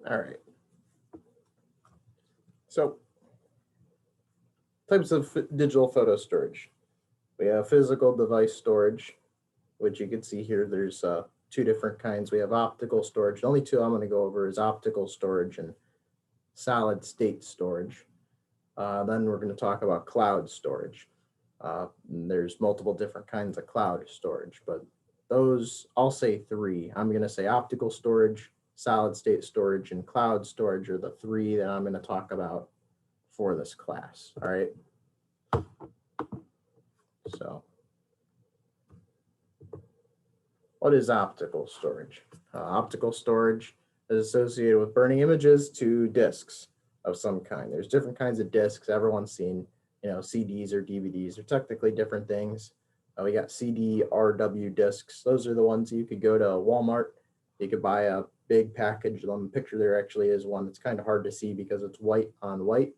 All right. So types of digital photo storage. We have physical device storage, which you can see here. There's two different kinds. We have optical storage. The only two I'm going to go over is optical storage and solid state storage. Then we're going to talk about cloud storage. There's multiple different kinds of cloud storage, but those, I'll say three. I'm going to say optical storage, solid state storage, and cloud storage are the three that I'm going to talk about for this class. All right. So what is optical storage? Optical storage is associated with burning images to disks of some kind. There's different kinds of disks. Everyone's seen, CDs or DVDs. They're technically different things. We got CD-RW disks. Those are the ones you could go to Walmart. You could buy a big package of them. The picture there actually is one that's kind of hard to see because it's white on white.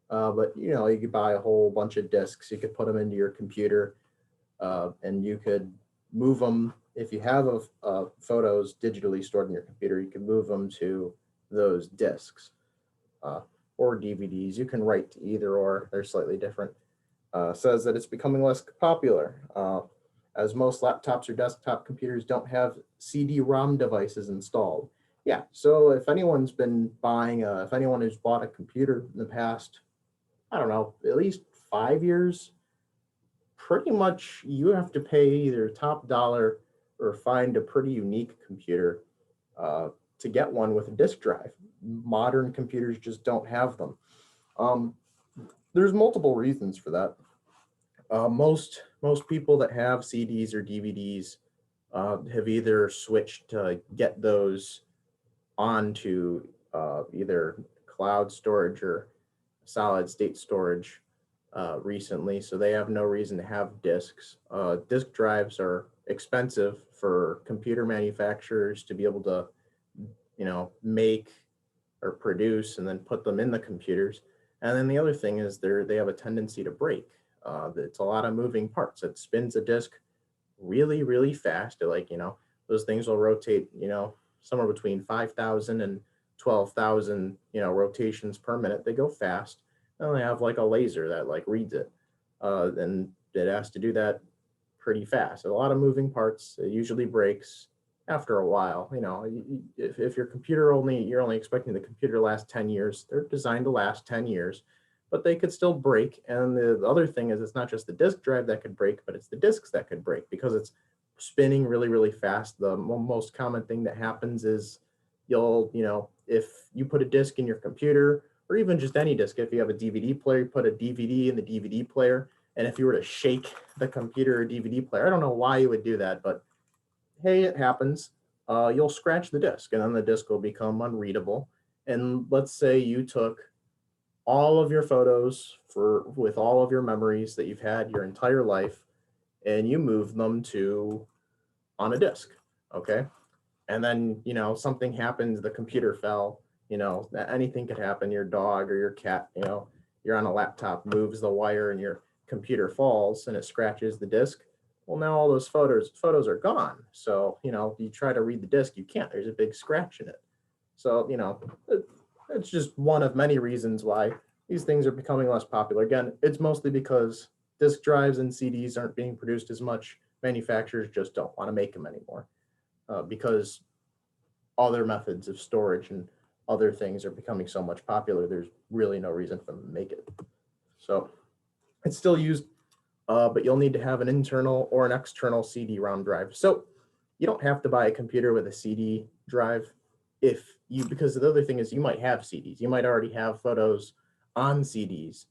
But you could buy a whole bunch of disks. You could put them into your computer, and you could move them. If you have photos digitally stored in your computer, you can move them to those disks or DVDs. You can write to either or. They're slightly different. Says that it's becoming less popular as most laptops or desktop computers don't have CD-ROM devices installed. Yeah, so if anyone's been buying, if anyone has bought a computer in the past, I don't know, at least 5 years, pretty much you have to pay either top dollar or find a pretty unique computer to get one with a disk drive. Modern computers just don't have them. There's multiple reasons for that. Most people that have CDs or DVDs have either switched to get those onto either cloud storage or solid state storage recently, so they have no reason to have disks. Disk drives are expensive for computer manufacturers to be able to, make or produce and then put them in the computers. And then the other thing is they have a tendency to break. It's a lot of moving parts. It spins a disk really, really fast. Those things will rotate, somewhere between 5,000 and 12,000, rotations per minute. They go fast. And they have like a laser that reads it. And it has to do that pretty fast. A lot of moving parts. It usually breaks after a while. If your computer you're only expecting the computer to last 10 years, they're designed to last 10 years, but they could still break. And the other thing is it's not just the disk drive that could break, but it's the disks that could break because it's spinning really, really fast. The most common thing that happens is if you put a disk in your computer, or even just any disk, if you have a DVD player, you put a DVD in the DVD player, and if you were to shake the computer or DVD player, I don't know why you would do that, but hey, it happens. You'll scratch the disk, and then the disk will become unreadable. And let's say you took all of your photos with all of your memories that you've had your entire life, and you move them on a disk, okay? And then, something happens, the computer fell, anything could happen. Your dog or your cat, you're on a laptop, moves the wire and your computer falls and it scratches the disk. Well, now all those photos are gone. So, you try to read the disk, you can't. There's a big scratch in it. So, it's just one of many reasons why these things are becoming less popular. Again, it's mostly because disk drives and CDs aren't being produced as much. Manufacturers just don't want to make them anymore because other methods of storage and other things are becoming so much popular. There's really no reason for them to make it. So it's still used, but you'll need to have an internal or an external CD-ROM drive. So you don't have to buy a computer with a CD drive because the other thing is you might have CDs. You might already have photos on CDs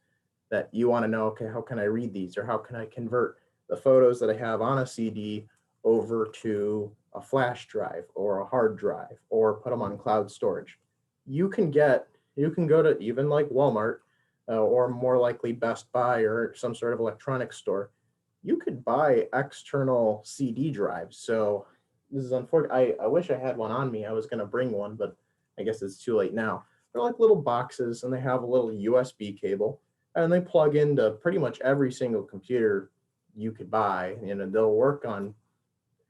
that you want to know, okay, how can I read these, or how can I convert the photos that I have on a CD over to a flash drive or a hard drive, or put them on cloud storage. You can go to even like Walmart or more likely Best Buy or some sort of electronics store. You could buy external CD drives. So this is unfortunate. I wish I had one on me. I was going to bring one, but I guess it's too late now. They're like little boxes, and they have a little USB cable, and they plug into pretty much every single computer you could buy, and they'll work on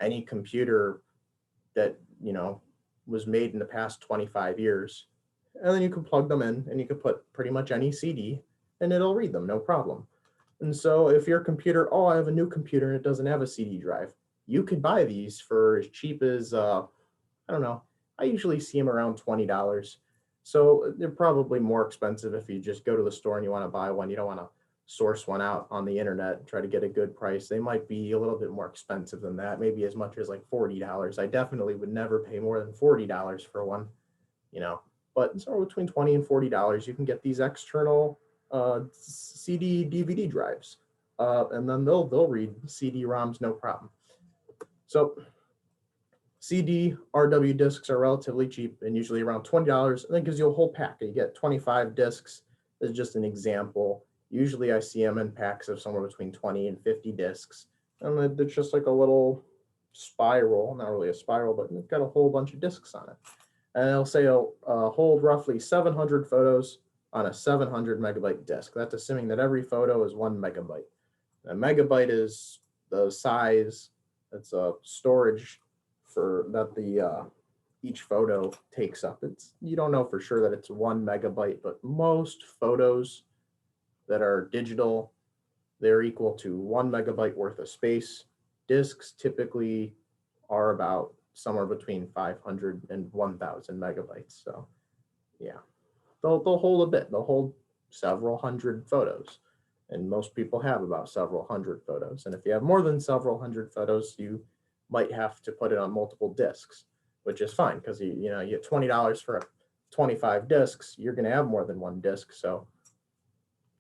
any computer that was made in the past 25 years. and then you can plug them in and you can put pretty much any CD and it'll read them, no problem. And so if your computer, oh, I have a new computer and it doesn't have a CD drive, you could buy these for as cheap as, I don't know, I usually see them around $20. So they're probably more expensive if you just go to the store and you want to buy one. You don't want to source one out on the internet and try to get a good price. They might be a little bit more expensive than that, maybe as much as like $40. I definitely would never pay more than $40 for one, you know, but somewhere between $20 and $40, you can get these external CD DVD drives, and then they'll read CD-ROMs no problem. So CD RW discs are relatively cheap and usually around $20, and that gives you a whole pack. You get 25 discs. This is just an example. Usually I see them in packs of somewhere between 20 and 50 discs, and it's just like a little spiral, not really a spiral, but it's got a whole bunch of discs on it. And it'll say it'll hold roughly 700 photos on a 700 megabyte disk. That's assuming that every photo is 1 megabyte. A megabyte is the size, it's a storage for that the each photo takes up. It's, you don't know for sure that it's 1 megabyte, but most photos that are digital, they're equal to 1 megabyte worth of space. Disks typically are about somewhere between 500 and 1,000 megabytes. So yeah, they'll hold a bit. They'll hold several hundred photos. And most people have about several hundred photos. And if you have more than several hundred photos, you might have to put it on multiple discs, which is fine because you get $20 for 25 discs. You're going to have more than one disc, so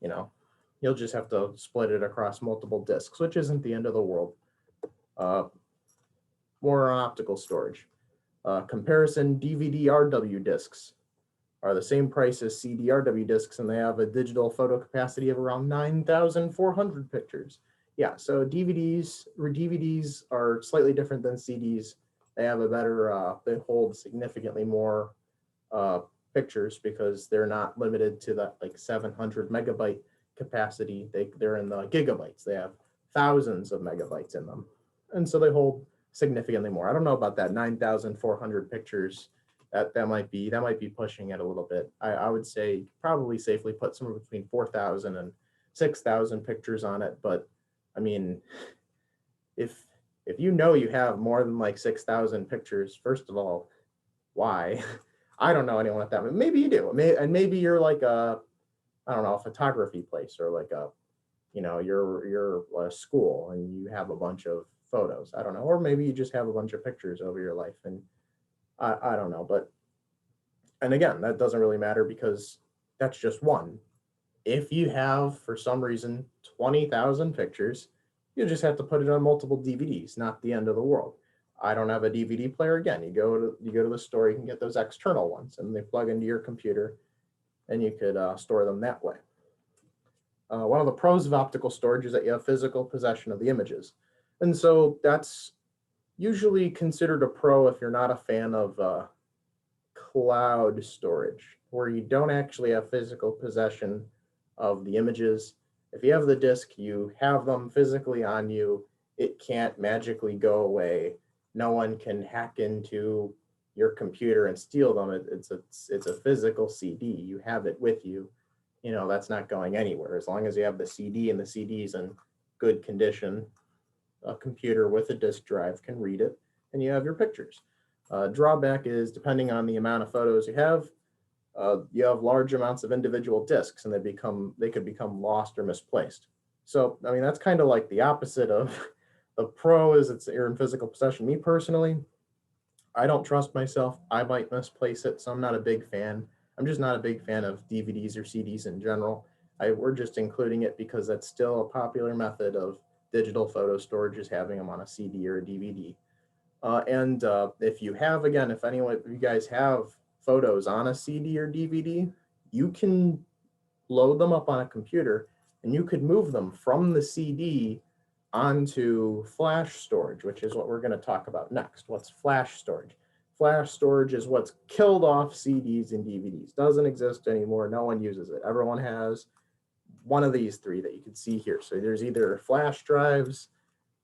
you'll just have to split it across multiple discs, which isn't the end of the world. More on optical storage. Comparison: DVD RW discs are the same price as CD RW discs, and they have a digital photo capacity of around 9,400 pictures. Yeah, so DVDs are slightly different than CDs. They have a better, they hold significantly more pictures because they're not limited to that like 700 megabyte capacity. They're in the gigabytes. They have thousands of megabytes in them, and so they hold significantly more. I don't know about that 9,400 pictures. That might be pushing it a little bit. I would say probably safely put somewhere between 4,000 and 6,000 pictures on it. But I mean, if you know you have more than like 6,000 pictures, first of all, why? I don't know anyone at that. Maybe you do. Maybe you're like a, I don't know, a photography place, or like a, you're a school and you have a bunch of photos. I don't know. Or maybe you just have a bunch of pictures over your life, and I don't know. But, and again, that doesn't really matter because that's just one. If you have, for some reason, 20,000 pictures, you just have to put it on multiple DVDs, not the end of the world. I don't have a DVD player. Again, you go to the store, you can get those external ones, and they plug into your computer, and you could store them that way. One of the pros of optical storage is that you have physical possession of the images. And so that's usually considered a pro if you're not a fan of cloud storage, where you don't actually have physical possession of the images. If you have the disk, you have them physically on you. It can't magically go away. No one can hack into your computer and steal them. It's a physical CD. You have it with you. That's not going anywhere. As long as you have the CD and the CD's in good condition, a computer with a disk drive can read it, and you have your pictures. Drawback is, depending on the amount of photos you have large amounts of individual disks, and they could become lost or misplaced. So, I mean, that's kind of like the opposite of the pro is you're in physical possession. Me personally, I don't trust myself. I might misplace it, so I'm not a big fan. I'm just not a big fan of DVDs or CDs in general. We're just including it because that's still a popular method of digital photo storage, is having them on a CD or a DVD. And if you have, again, if you guys have photos on a CD or DVD, you can load them up on a computer, and you could move them from the CD onto flash storage, which is what we're going to talk about next. What's flash storage? Flash storage is what's killed off CDs and DVDs. Doesn't exist anymore. No one uses it. Everyone has one of these three that you can see here. So there's either flash drives,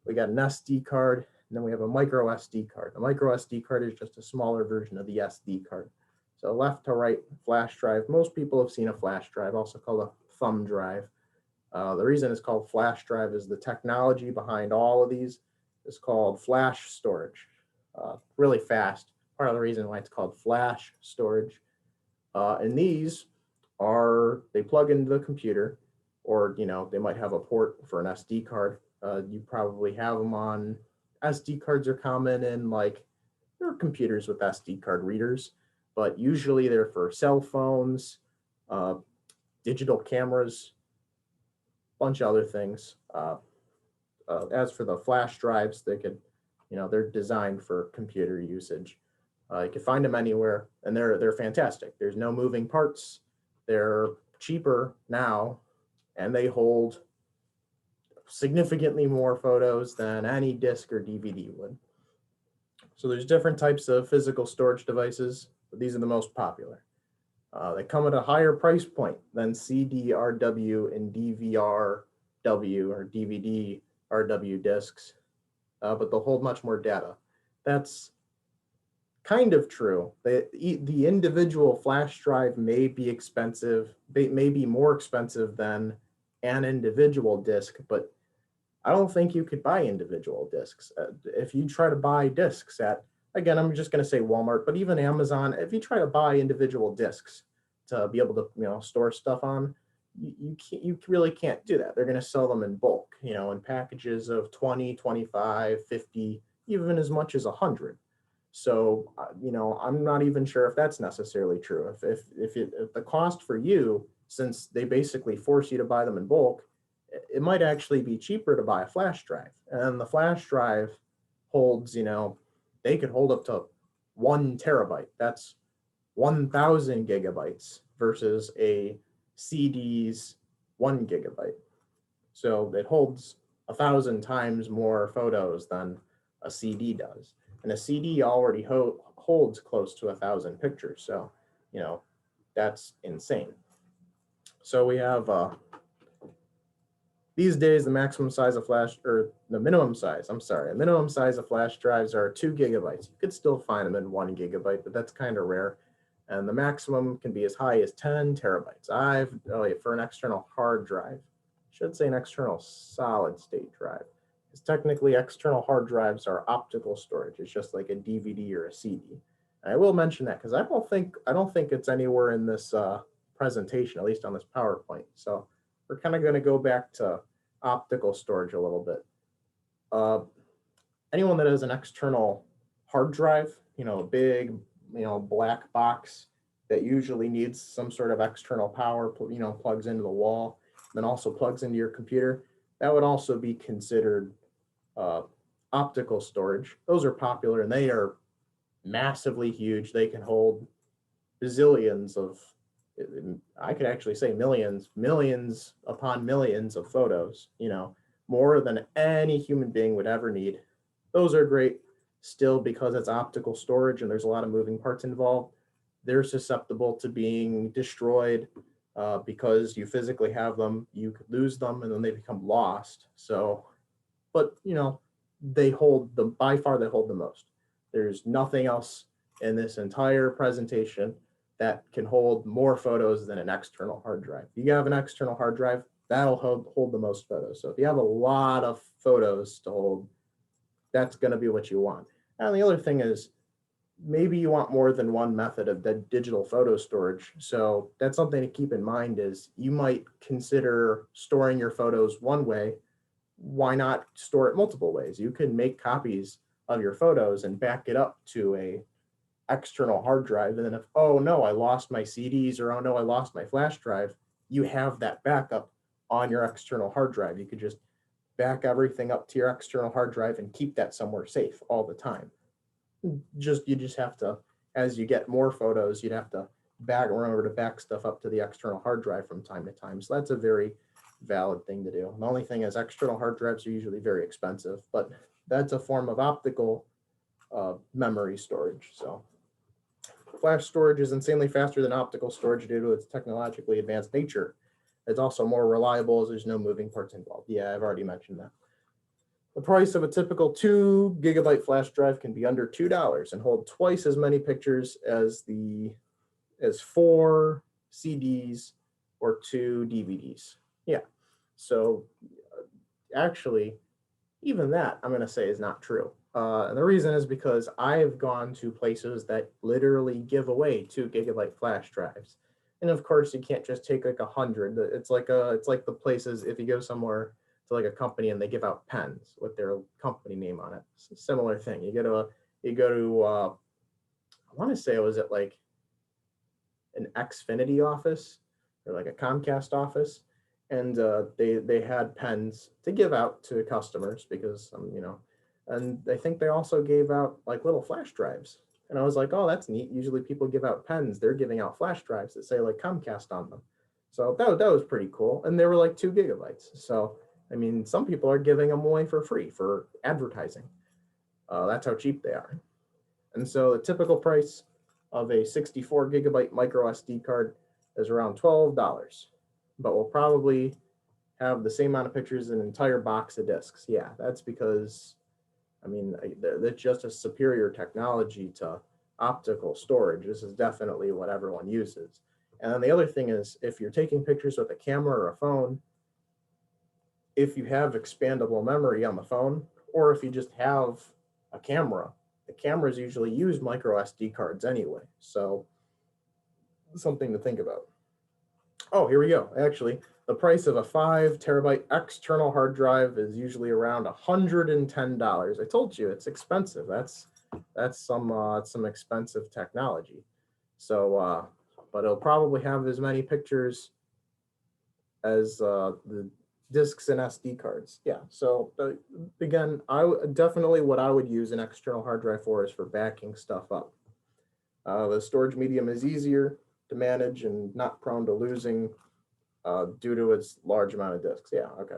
we got an SD card, and then we have a micro SD card. A micro SD card is just a smaller version of the SD card. So left to right flash drive. Most people have seen a flash drive, also called a thumb drive. The reason it's called flash drive is the technology behind all of these is called flash storage. Really fast. Part of the reason why it's called flash storage. And these they plug into the computer, or they might have a port for an SD card. You probably have them on SD cards are common in there are computers with SD card readers, but usually they're for cell phones, digital cameras, bunch of other things. As for the flash drives, they're designed for computer usage. You can find them anywhere, and they're fantastic. There's no moving parts. They're cheaper now, and they hold significantly more photos than any disc or DVD would. So there's different types of physical storage devices, but these are the most popular. They come at a higher price point than CD-RW and DVR-W or DVD-RW discs, but they'll hold much more data. That's kind of true. The individual flash drive may be expensive, may be more expensive than an individual disc, but I don't think you could buy individual discs. If you try to buy discs again, I'm just going to say Walmart, but even Amazon, if you try to buy individual discs to be able to store stuff on, you really can't do that. They're going to sell them in bulk, in packages of 20, 25, 50, even as much as 100. So, I'm not even sure if that's necessarily true. If the cost for you, since they basically force you to buy them in bulk, it might actually be cheaper to buy a flash drive. And the flash drive holds, they could hold up to 1 terabyte. That's 1,000 gigabytes versus a CD's 1 gigabyte. So it holds 1,000 times more photos than a CD does. And a CD already holds close to 1,000 pictures. So, that's insane. So we have these days, the minimum size of flash drives are 2 gigabytes. You could still find them in 1 gigabyte, but that's kind of rare. And the maximum can be as high as 10 terabytes. For an external hard drive, I should say an external solid state drive. Because technically external hard drives are optical storage. It's just like a DVD or a CD. And I will mention that because I don't think it's anywhere in this presentation, at least on this PowerPoint. So we're kind of going to go back to optical storage a little bit. Anyone that has an external hard drive, a big, black box that usually needs some sort of external power, plugs into the wall, then also plugs into your computer, that would also be considered optical storage. Those are popular and they are massively huge. They can hold bazillions of, I could actually say millions upon millions of photos, more than any human being would ever need. Those are great still because it's optical storage and there's a lot of moving parts involved. They're susceptible to being destroyed because you physically have them, you could lose them and then they become lost. So, but by far they hold the most. There's nothing else in this entire presentation that can hold more photos than an external hard drive. If you have an external hard drive, that'll hold the most photos. So if you have a lot of photos to hold, that's going to be what you want. And the other thing is, maybe you want more than one method of the digital photo storage. So that's something to keep in mind is you might consider storing your photos one way. Why not store it multiple ways? You can make copies of your photos and back it up to a external hard drive. And then if, oh no, I lost my CDs or oh no, I lost my flash drive, you have that backup on your external hard drive. You could just back everything up to your external hard drive and keep that somewhere safe all the time. You just have to, as you get more photos, you'd have to remember to back stuff up to the external hard drive from time to time. So that's a very valid thing to do. The only thing is external hard drives are usually very expensive, but that's a form of optical memory storage. So flash storage is insanely faster than optical storage due to its technologically advanced nature. It's also more reliable as there's no moving parts involved. Yeah, I've already mentioned that. The price of a typical 2 gigabyte flash drive can be under $2 and hold twice as many pictures as the is 4 CDs or 2 DVDs. Yeah. So actually, even that I'm going to say is not true. And the reason is because I've gone to places that literally give away 2 GB flash drives. And of course, you can't just take like 100. It's like the places if you go somewhere to like a company and they give out pens with their company name on it. It's a similar thing. You go to I want to say it was at like an Xfinity office or like a Comcast office, and they had pens to give out to customers because and I think they also gave out like little flash drives. And I was like, oh, that's neat. Usually people give out pens. They're giving out flash drives that say like Comcast on them. So that was pretty cool. And they were like 2 GB. So, I mean, some people are giving them away for free for advertising. That's how cheap they are. And so the typical price of a 64 GB micro SD card is around $12, but we'll probably have the same amount of pictures in an entire box of discs. Yeah, that's because, I mean, that's just a superior technology to optical storage. This is definitely what everyone uses. And then the other thing is, if you're taking pictures with a camera or a phone, if you have expandable memory on the phone, or if you just have a camera, the cameras usually use micro SD cards anyway. So something to think about. Oh, here we go. Actually, the price of a 5 TB external hard drive is usually around $110. I told you it's expensive. That's some expensive technology. So, but it'll probably have as many pictures as the discs and SD cards. Yeah. So again, definitely what I would use an external hard drive for is for backing stuff up. The storage medium is easier to manage and not prone to losing due to its large amount of disks. Yeah, okay.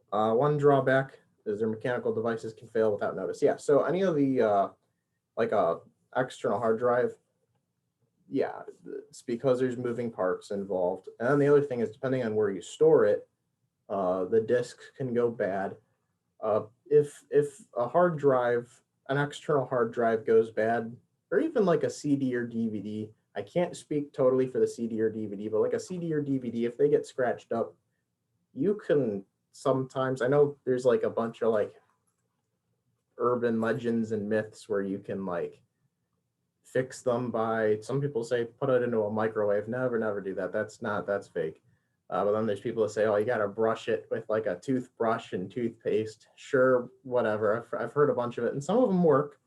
One drawback is their mechanical devices can fail without notice. Yeah, so any of the like a external hard drive, yeah, it's because there's moving parts involved. And then the other thing is depending on where you store it, the disk can go bad. If a hard drive, an external hard drive goes bad, or even like a CD or DVD, I can't speak totally for the CD or DVD, but like a CD or DVD, if they get scratched up, you can sometimes, I know there's like a bunch of like urban legends and myths where you can like fix them by, some people say put it into a microwave. Never do that. That's fake. But then there's people that say, oh, you got to brush it with like a toothbrush and toothpaste. Sure, whatever. I've heard a bunch of it, and some of them work.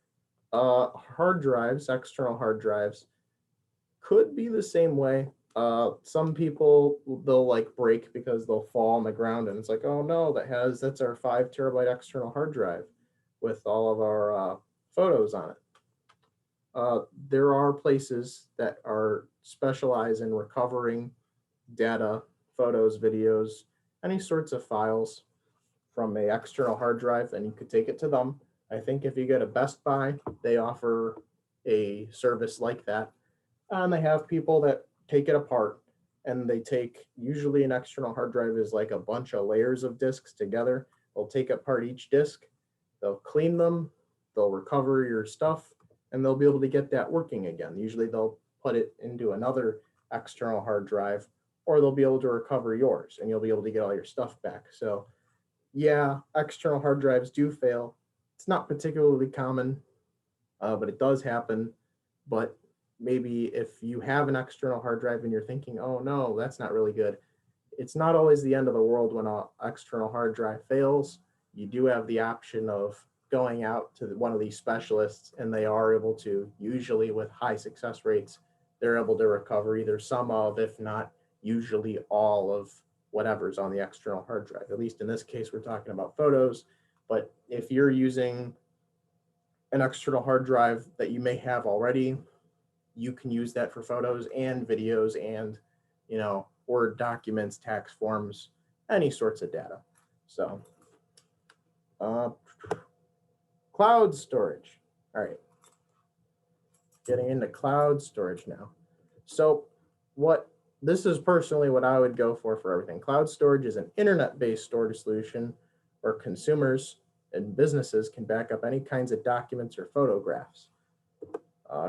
Hard drives, external hard drives, could be the same way. Some people, they'll like break because they'll fall on the ground, and it's like, oh no, that's our 5 TB external hard drive with all of our photos on it. There are places that are specialized in recovering data, photos, videos, any sorts of files from a external hard drive, and you could take it to them. I think if you go to Best Buy, they offer a service like that. And they have people that take it apart, and they take, usually an external hard drive is like a bunch of layers of disks together. They'll take apart each disk, they'll clean them, they'll recover your stuff, and they'll be able to get that working again. Usually they'll put it into another external hard drive, or they'll be able to recover yours and you'll be able to get all your stuff back. So yeah, external hard drives do fail. It's not particularly common, but it does happen. But maybe if you have an external hard drive and you're thinking, oh no, that's not really good, it's not always the end of the world when an external hard drive fails. You do have the option of going out to one of these specialists, and they are able to, usually with high success rates, they're able to recover either some of, if not usually all of whatever's on the external hard drive. At least in this case, we're talking about photos. But if you're using an external hard drive that you may have already, you can use that for photos and videos and, Word documents, tax forms, any sorts of data. So, cloud storage. All right, getting into cloud storage now. So this is personally what I would go for everything. Cloud storage is an internet-based storage solution where consumers and businesses can back up any kinds of documents or photographs.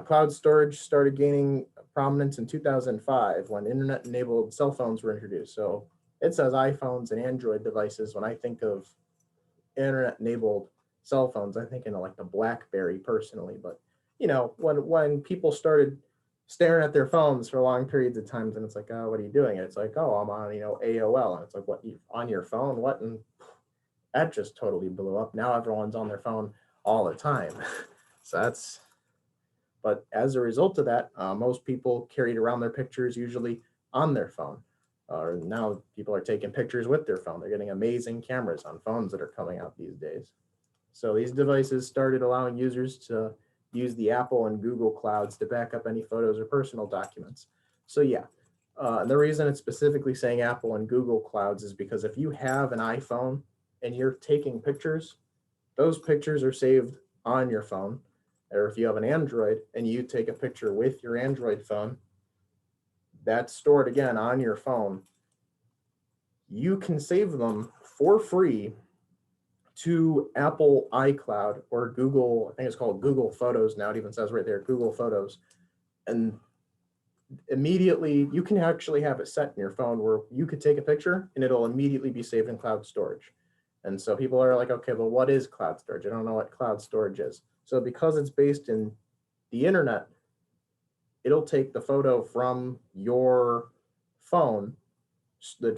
Cloud storage started gaining prominence in 2005 when internet-enabled cell phones were introduced. So it says iPhones and Android devices. When I think of internet-enabled cell phones, I think in like the BlackBerry personally. But you know, when people started staring at their phones for long periods of time, then it's like, oh, what are you doing? And it's like, oh, I'm on, you know, AOL, and it's like, what, you on your phone? What? And that just totally blew up. Now everyone's on their phone all the time. So that's, but as a result of that, most people carried around their pictures usually on their phone. Now people are taking pictures with their phone. They're getting amazing cameras on phones that are coming out these days. So these devices started allowing users to use the Apple and Google clouds to back up any photos or personal documents. So yeah, and the reason it's specifically saying Apple and Google clouds is because if you have an iPhone and you're taking pictures, those pictures are saved on your phone. Or if you have an Android and you take a picture with your Android phone, that's stored again on your phone. You can save them for free to Apple iCloud or Google, I think it's called Google Photos now. It even says right there, Google Photos. And immediately you can actually have it set in your phone where you could take a picture and it'll immediately be saved in cloud storage. And so people are like, okay, well, what is cloud storage? I don't know what cloud storage is. So because it's based in the internet, it'll take the photo from your phone,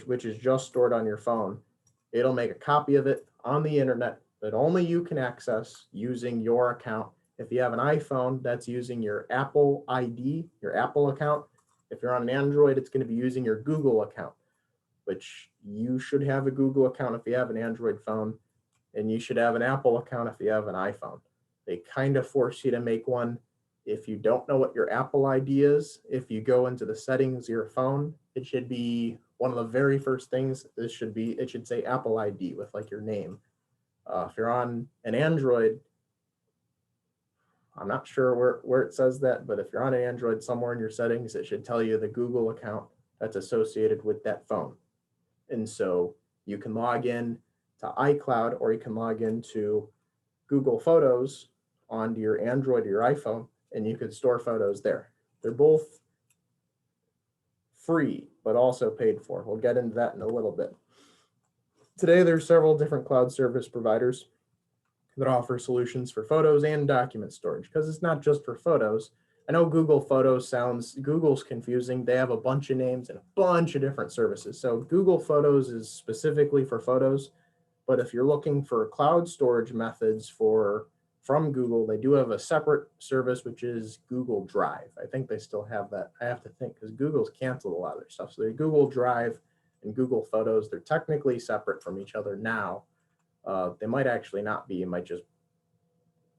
which is just stored on your phone. It'll make a copy of it on the internet that only you can access using your account. If you have an iPhone, that's using your Apple ID, your Apple account. If you're on an Android, it's going to be using your Google account, which you should have a Google account if you have an Android phone, and you should have an Apple account if you have an iPhone. They kind of force you to make one. If you don't know what your Apple ID is, if you go into the settings of your phone, it should be one of the very first things. It should say Apple ID with like your name. If you're on an Android, I'm not sure where it says that, but if you're on an Android, somewhere in your settings, it should tell you the Google account that's associated with that phone. And so you can log in to iCloud or you can log into Google Photos onto your Android or your iPhone, and you can store photos there. They're both free, but also paid for. We'll get into that in a little bit. Today, there's several different cloud service providers that offer solutions for photos and document storage, because it's not just for photos. I know Google Photos Google's confusing. They have a bunch of names and a bunch of different services. So Google Photos is specifically for photos, but if you're looking for cloud storage methods from Google, they do have a separate service, which is Google Drive. I think they still have that. I have to think because Google's canceled a lot of their stuff. So they're Google Drive and Google Photos. They're technically separate from each other now. They might actually not be. It might just,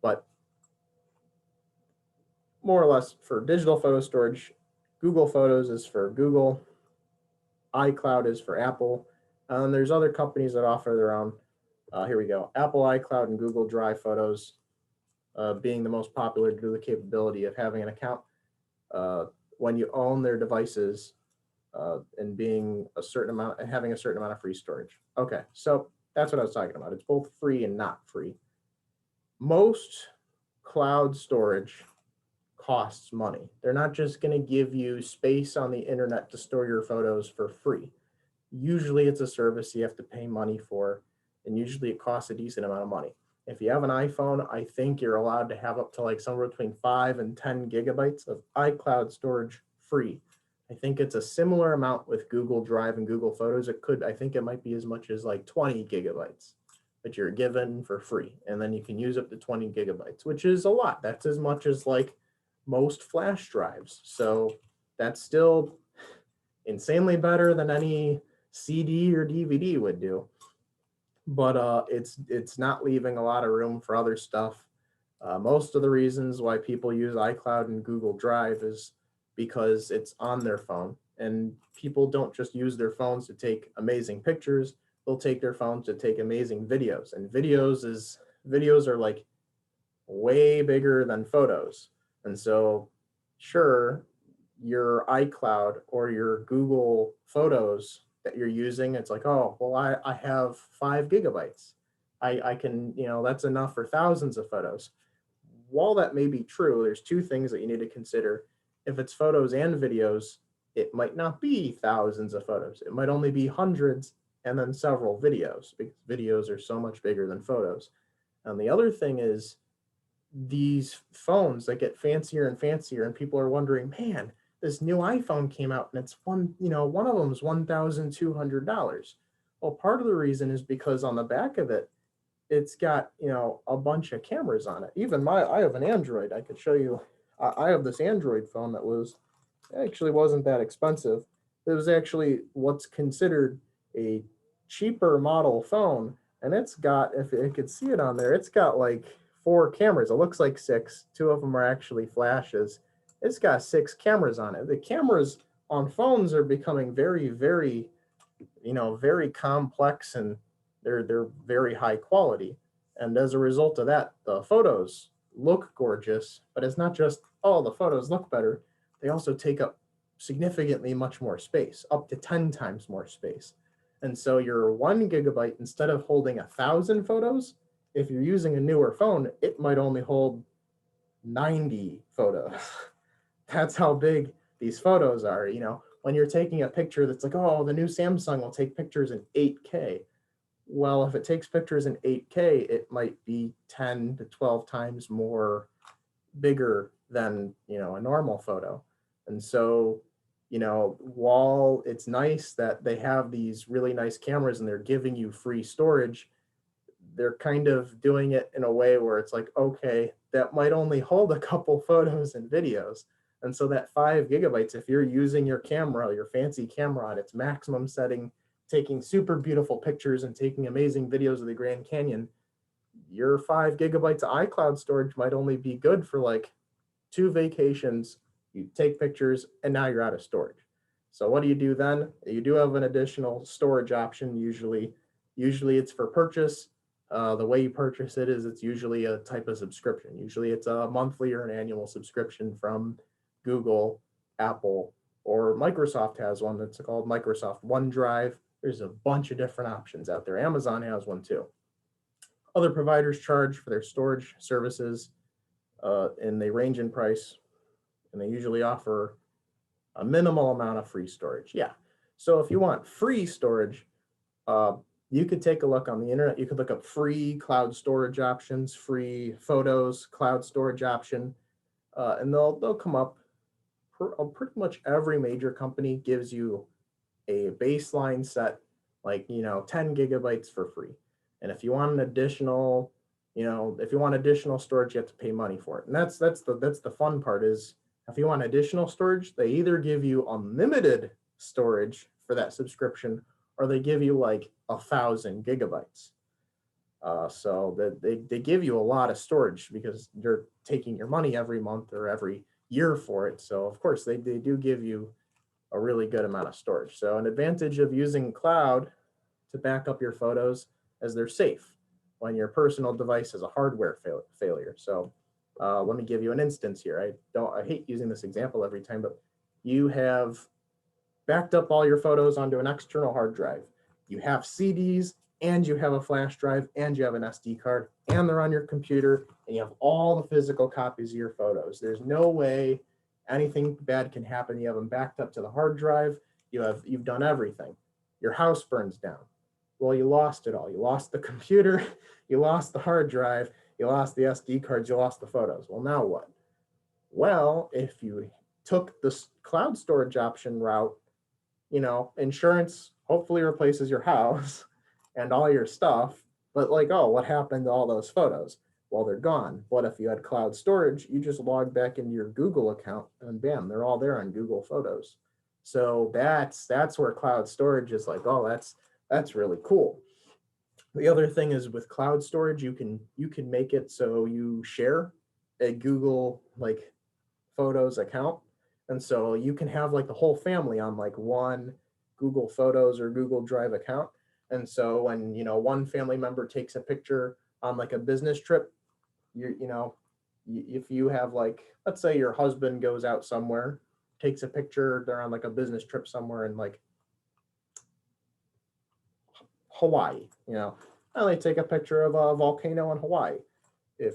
but more or less for digital photo storage, Google Photos is for Google, iCloud is for Apple, and there's other companies that offer their own. Here we go. Apple iCloud and Google Drive Photos being the most popular due to the capability of having an account when you own their devices and being a certain amount and having a certain amount of free storage. Okay, so that's what I was talking about. It's both free and not free. Most cloud storage costs money. They're not just going to give you space on the internet to store your photos for free. Usually it's a service you have to pay money for, and usually it costs a decent amount of money. If you have an iPhone, I think you're allowed to have up to like somewhere between 5 and 10 gigabytes of iCloud storage free. I think it's a similar amount with Google Drive and Google Photos. I think it might be as much as like 20 gigabytes that you're given for free. And then you can use up to 20 gigabytes, which is a lot. That's as much as like most flash drives. So that's still insanely better than any CD or DVD would do. But it's not leaving a lot of room for other stuff. Most of the reasons why people use iCloud and Google Drive is because it's on their phone, and people don't just use their phones to take amazing pictures. They'll take their phones to take amazing videos, and videos are like way bigger than photos. And so sure, your iCloud or your Google Photos that you're using, it's like, oh, well, I have 5 gigabytes. I can, that's enough for thousands of photos. while that may be true, there's two things that you need to consider. If it's photos and videos, it might not be thousands of photos. It might only be hundreds and then several videos, because videos are so much bigger than photos. And the other thing is these phones that get fancier and fancier, and people are wondering, man, this new iPhone came out and it's one of them is $1,200. Well, part of the reason is because on the back of it, it's got a bunch of cameras on it. Even I have an Android. I could show you. I have this Android phone that actually wasn't that expensive. It was actually what's considered a cheaper model phone, and it's got, if you could see it on there, it's got like 4 cameras. It looks like 6. 2 of them are actually flashes. It's got 6 cameras on it. The cameras on phones are becoming very, very, very complex, and they're very high quality. And as a result of that, the photos look gorgeous, but it's not just, oh, the photos look better. They also take up significantly much more space, up to 10 times more space. And so your 1 GB, instead of holding 1,000 photos, if you're using a newer phone, it might only hold 90 photos. That's how big these photos are. When you're taking a picture that's like, oh, the new Samsung will take pictures in 8K. Well, if it takes pictures in 8K, it might be 10 to 12 times more bigger than, a normal photo. And so, while it's nice that they have these really nice cameras and they're giving you free storage, they're kind of doing it in a way where it's like, okay, that might only hold a couple photos and videos. And so that 5 GB, if you're using your camera, your fancy camera at its maximum setting, taking super beautiful pictures and taking amazing videos of the Grand Canyon, your 5 GB of iCloud storage might only be good for like 2 vacations. You take pictures and now you're out of storage. So what do you do then? You do have an additional storage option. Usually it's for purchase. The way you purchase it is it's usually a type of subscription. Usually it's a monthly or an annual subscription from Google, Apple, or Microsoft has one that's called Microsoft OneDrive. There's a bunch of different options out there. Amazon has one too. Other providers charge for their storage services, and they range in price, and they usually offer a minimal amount of free storage. Yeah. So if you want free storage, you could take a look on the internet. You could look up free cloud storage options, free photos, cloud storage option, and they'll come up. Pretty much every major company gives you a baseline set, like 10 GB for free. And if you want an additional, if you want additional storage, you have to pay money for it. And that's the fun part is, if you want additional storage, they either give you unlimited storage for that subscription, or they give you like 1,000 GB. So that they give you a lot of storage because you're taking your money every month or every year for it. So of course they do give you a really good amount of storage. So an advantage of using cloud to back up your photos is they're safe when your personal device has a hardware failure. So let me give you an instance here. I hate using this example every time, but you have backed up all your photos onto an external hard drive. You have CDs and you have a flash drive and you have an SD card and they're on your computer and you have all the physical copies of your photos. There's no way anything bad can happen. You have them backed up to the hard drive. You've done everything. Your house burns down. Well, you lost it all. You lost the computer, you lost the hard drive, you lost the SD cards, you lost the photos. Well, now what? Well, if you took the cloud storage option route, insurance hopefully replaces your house and all your stuff. But like, oh, what happened to all those photos? Well, they're gone. But if you had cloud storage, you just log back into your Google account and bam, they're all there on Google Photos. So that's where cloud storage is like, oh, that's really cool. The other thing is with cloud storage, you can make it so you share a Google like Photos account. And so you can have like the whole family on like one Google Photos or Google Drive account. And so when, one family member takes a picture on like a business trip, if you have like, let's say your husband goes out somewhere, takes a picture, they're on like a business trip somewhere in like Hawaii, and they take a picture of a volcano in Hawaii. If,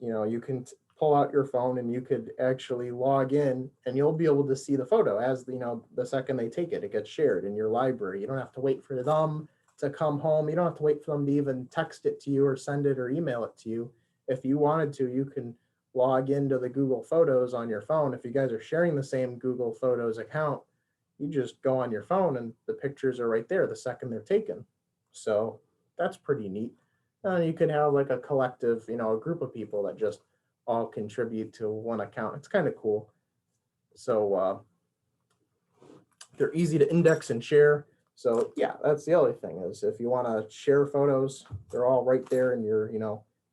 you can pull out your phone and you could actually log in and you'll be able to see the photo as the second they take it, it gets shared in your library. You don't have to wait for them to come home. You don't have to wait for them to even text it to you or send it or email it to you. If you wanted to, you can log into the Google Photos on your phone. If you guys are sharing the same Google Photos account, you just go on your phone and the pictures are right there the second they're taken. So that's pretty neat. You can have like a collective, a group of people that just all contribute to one account. It's kind of cool. So they're easy to index and share. So yeah, that's the other thing is if you want to share photos, they're all right there in your,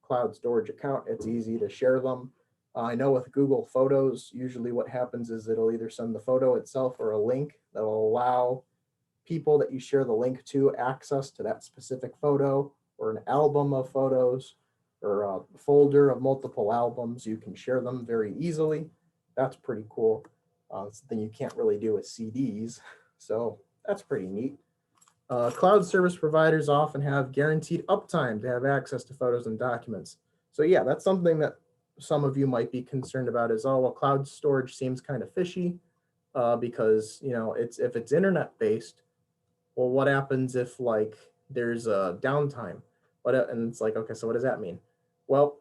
cloud storage account. It's easy to share them. I know with Google Photos, usually what happens is it'll either send the photo itself or a link that will allow people that you share the link to access to that specific photo or an album of photos or a folder of multiple albums. You can share them very easily. That's pretty cool. Something you can't really do with CDs. So that's pretty neat. Cloud service providers often have guaranteed uptime to have access to photos and documents. So yeah, that's something that some of you might be concerned about is, oh, well, cloud storage seems kind of fishy because, if it's internet based, well, what happens if like there's a downtime? And it's like, okay, so what does that mean? Well,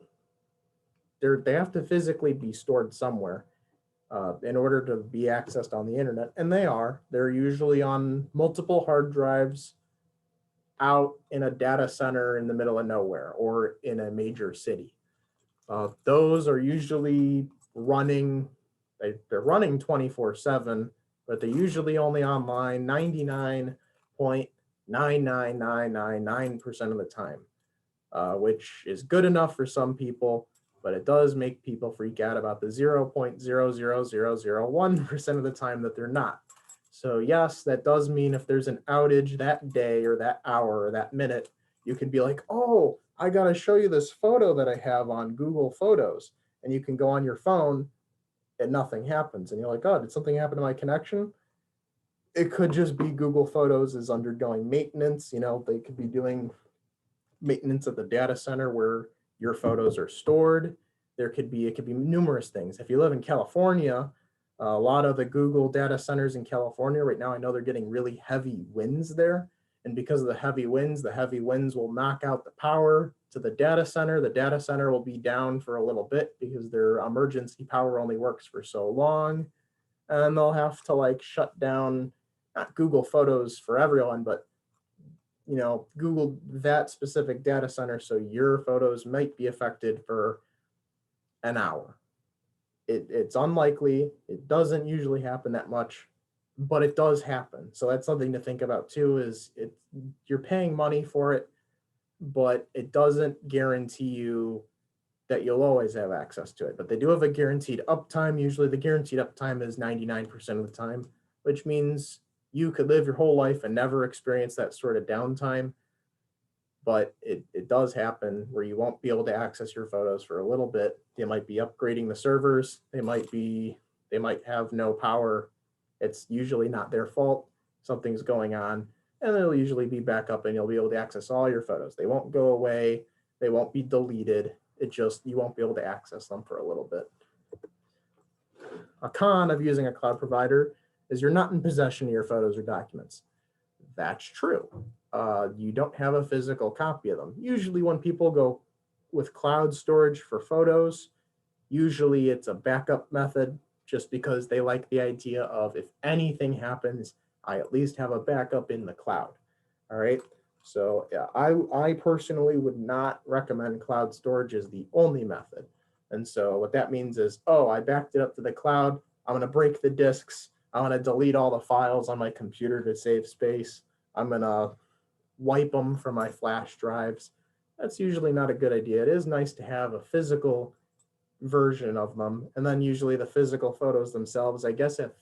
they have to physically be stored somewhere in order to be accessed on the internet. And they're usually on multiple hard drives out in a data center in the middle of nowhere or in a major city. Those are usually running, they're running 24/7, but they're usually only online 99.99999% of the time, which is good enough for some people, but it does make people freak out about the 0.00001% of the time that they're not. So yes, that does mean if there's an outage that day or that hour or that minute, you can be like, oh, I got to show you this photo that I have on Google Photos. And you can go on your phone and nothing happens. And you're like, oh, did something happen to my connection? It could just be Google Photos is undergoing maintenance. They could be doing maintenance at the data center where your photos are stored. It could be numerous things. If you live in California, a lot of the Google data centers in California right now, I know they're getting really heavy winds there. And because of the heavy winds will knock out the power to the data center. The data center will be down for a little bit because their emergency power only works for so long. And they'll have to like shut down, not Google Photos for everyone, but Google that specific data center. So your photos might be affected for an hour. It's unlikely. It doesn't usually happen that much, but it does happen. So that's something to think about too, is you're paying money for it, but it doesn't guarantee you that you'll always have access to it. But they do have a guaranteed uptime. Usually the guaranteed uptime is 99% of the time, which means you could live your whole life and never experience that sort of downtime. But it does happen where you won't be able to access your photos for a little bit. They might be upgrading the servers. They might have no power. It's usually not their fault. Something's going on, and they'll usually be back up and you'll be able to access all your photos. They won't go away. They won't be deleted. You won't be able to access them for a little bit. A con of using a cloud provider is you're not in possession of your photos or documents. That's true. You don't have a physical copy of them. Usually when people go with cloud storage for photos, usually it's a backup method just because they like the idea of if anything happens, I at least have a backup in the cloud. All right. So yeah, I personally would not recommend cloud storage as the only method. And so what that means is, oh, I backed it up to the cloud. I'm going to break the disks. I'm going to delete all the files on my computer to save space. I'm going to wipe them from my flash drives. That's usually not a good idea. It is nice to have a physical version of them. And then usually the physical photos themselves, I guess if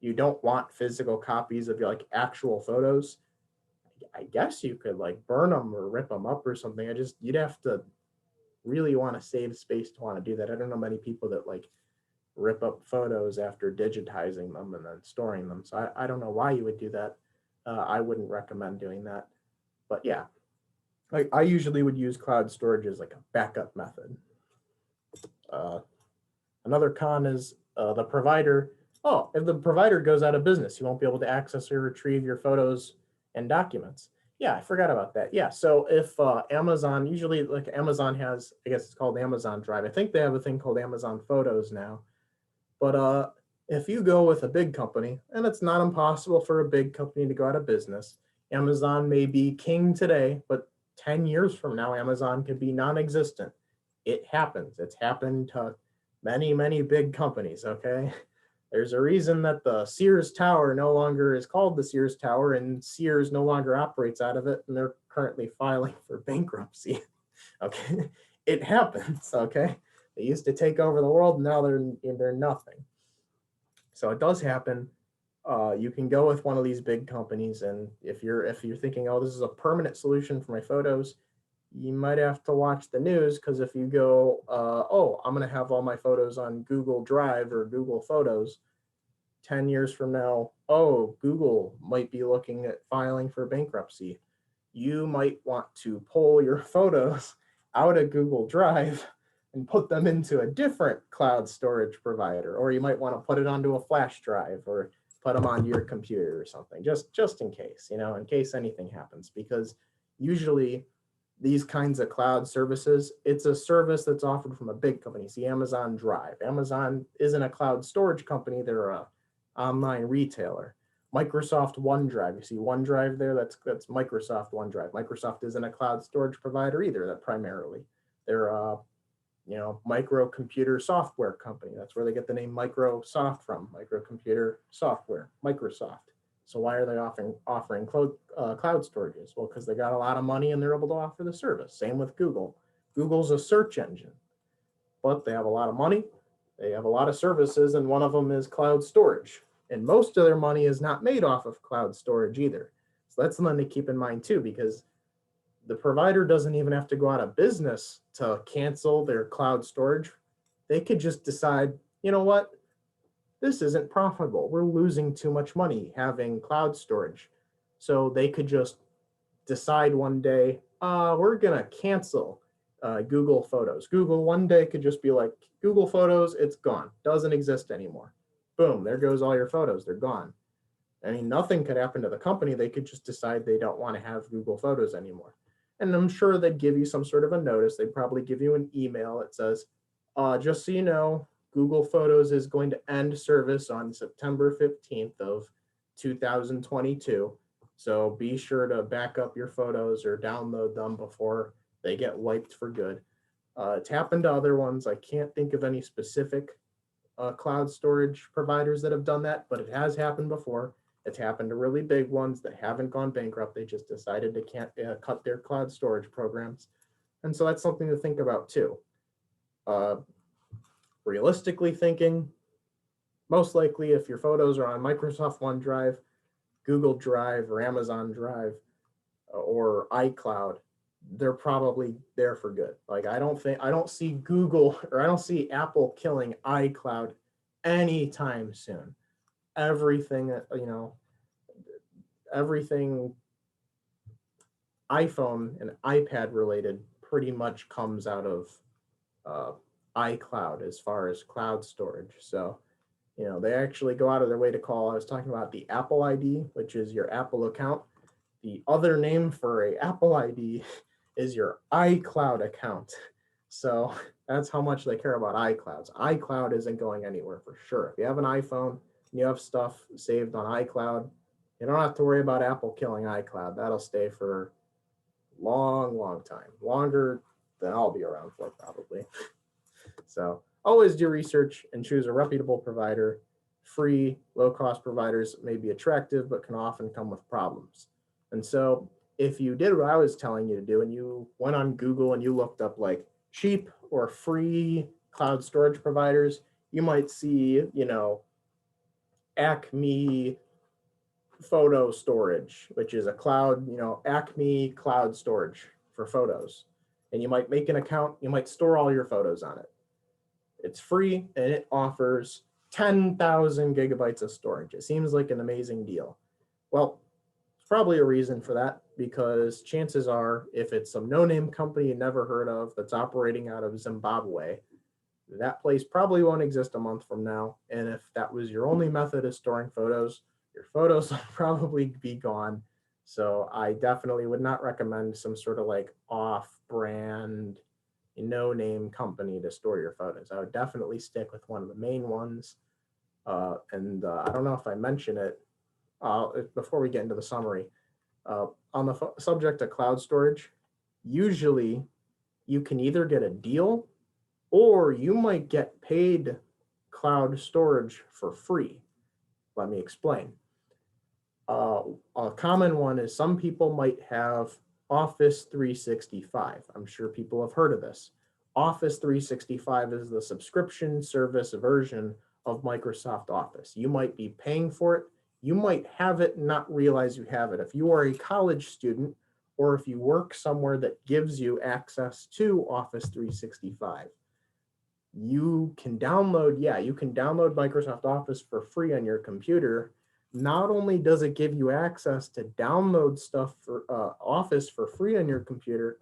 you don't want physical copies of your like actual photos, I guess you could like burn them or rip them up or something. You'd have to really want to save space to want to do that. I don't know many people that like rip up photos after digitizing them and then storing them. So I don't know why you would do that. I wouldn't recommend doing that. But yeah, I usually would use cloud storage as like a backup method. Another con is the provider. Oh, if the provider goes out of business, you won't be able to access or retrieve your photos and documents. Yeah, I forgot about that. Yeah, so if Amazon, usually like Amazon has, I guess it's called Amazon Drive. I think they have a thing called Amazon Photos now. But if you go with a big company, and it's not impossible for a big company to go out of business, Amazon may be king today, but 10 years from now, Amazon could be non existent. It happens. It's happened to many, many big companies, okay? There's a reason that the Sears Tower no longer is called the Sears Tower, and Sears no longer operates out of it, and they're currently filing for bankruptcy. Okay, it happens. Okay, they used to take over the world, now they're nothing. So it does happen. You can go with one of these big companies, and if you're thinking, oh, this is a permanent solution for my photos, you might have to watch the news, because if you go, oh, I'm going to have all my photos on Google Drive or Google Photos, 10 years from now, oh, Google might be looking at filing for bankruptcy. You might want to pull your photos out of Google Drive and put them into a different cloud storage provider, or you might want to put it onto a flash drive or put them onto your computer or something, just in case, in case anything happens. Because usually these kinds of cloud services, it's a service that's offered from a big company. See, Amazon Drive. Amazon isn't a cloud storage company, they're a online retailer. Microsoft OneDrive, you see OneDrive there, that's Microsoft OneDrive. Microsoft isn't a cloud storage provider either, that primarily. They're a microcomputer software company. That's where they get the name Microsoft from, microcomputer software, Microsoft. So why are they offering cloud storages? Well, because they got a lot of money and they're able to offer the service. Same with Google. Google's a search engine, but they have a lot of money, they have a lot of services, and one of them is cloud storage. And most of their money is not made off of cloud storage either. So that's something to keep in mind too, because the provider doesn't even have to go out of business to cancel their cloud storage. They could just decide, you know what, this isn't profitable. We're losing too much money having cloud storage. So they could just decide one day, we're going to cancel Google Photos. Google one day could just be like, Google Photos, it's gone, doesn't exist anymore. Boom, there goes all your photos, they're gone. I mean, nothing could happen to the company. They could just decide they don't want to have Google Photos anymore. And I'm sure they'd give you some sort of a notice. They'd probably give you an email that says, just so you know, Google Photos is going to end service on September 15th of 2022. So be sure to back up your photos or download them before they get wiped for good. It's happened to other ones. I can't think of any specific cloud storage providers that have done that, but it has happened before. It's happened to really big ones that haven't gone bankrupt. They just decided to cut their cloud storage programs. And so that's something to think about too. Realistically thinking, most likely if your photos are on Microsoft OneDrive, Google Drive, or Amazon Drive, or iCloud, they're probably there for good. Like I don't see Google, or I don't see Apple killing iCloud anytime soon. Everything, everything iPhone and iPad related pretty much comes out of iCloud as far as cloud storage. So, they actually go out of their way to call, I was talking about the Apple ID, which is your Apple account. The other name for a Apple ID is your iCloud account. So that's how much they care about iClouds. iCloud isn't going anywhere for sure. If you have an iPhone and you have stuff saved on iCloud, you don't have to worry about Apple killing iCloud. That'll stay for a long, long time. Longer than I'll be around for, probably. So always do research and choose a reputable provider. Free, low-cost providers may be attractive, but can often come with problems. And so if you did what I was telling you to do, and you went on Google and you looked up like cheap or free cloud storage providers, you might see, Acme Photo Storage, which is a cloud, Acme Cloud Storage for photos. And you might make an account, you might store all your photos on it. It's free and it offers 10,000 gigabytes of storage. It seems like an amazing deal. Well, there's probably a reason for that, because chances are if it's some no-name company you never heard of that's operating out of Zimbabwe, that place probably won't exist a month from now. And if that was your only method of storing photos, your photos will probably be gone. So I definitely would not recommend some sort of like off-brand, no-name company to store your photos. I would definitely stick with one of the main ones. I don't know if I mentioned it before we get into the summary. On the subject of cloud storage, usually you can either get a deal or you might get paid cloud storage for free. Let me explain. A common one is some people might have Office 365. I'm sure people have heard of this. Office 365 is the subscription service version of Microsoft Office. You might be paying for it. You might have it and not realize you have it. If you are a college student or if you work somewhere that gives you access to Office 365, you can download Microsoft Office for free on your computer. Not only does it give you access to download stuff for Office for free on your computer,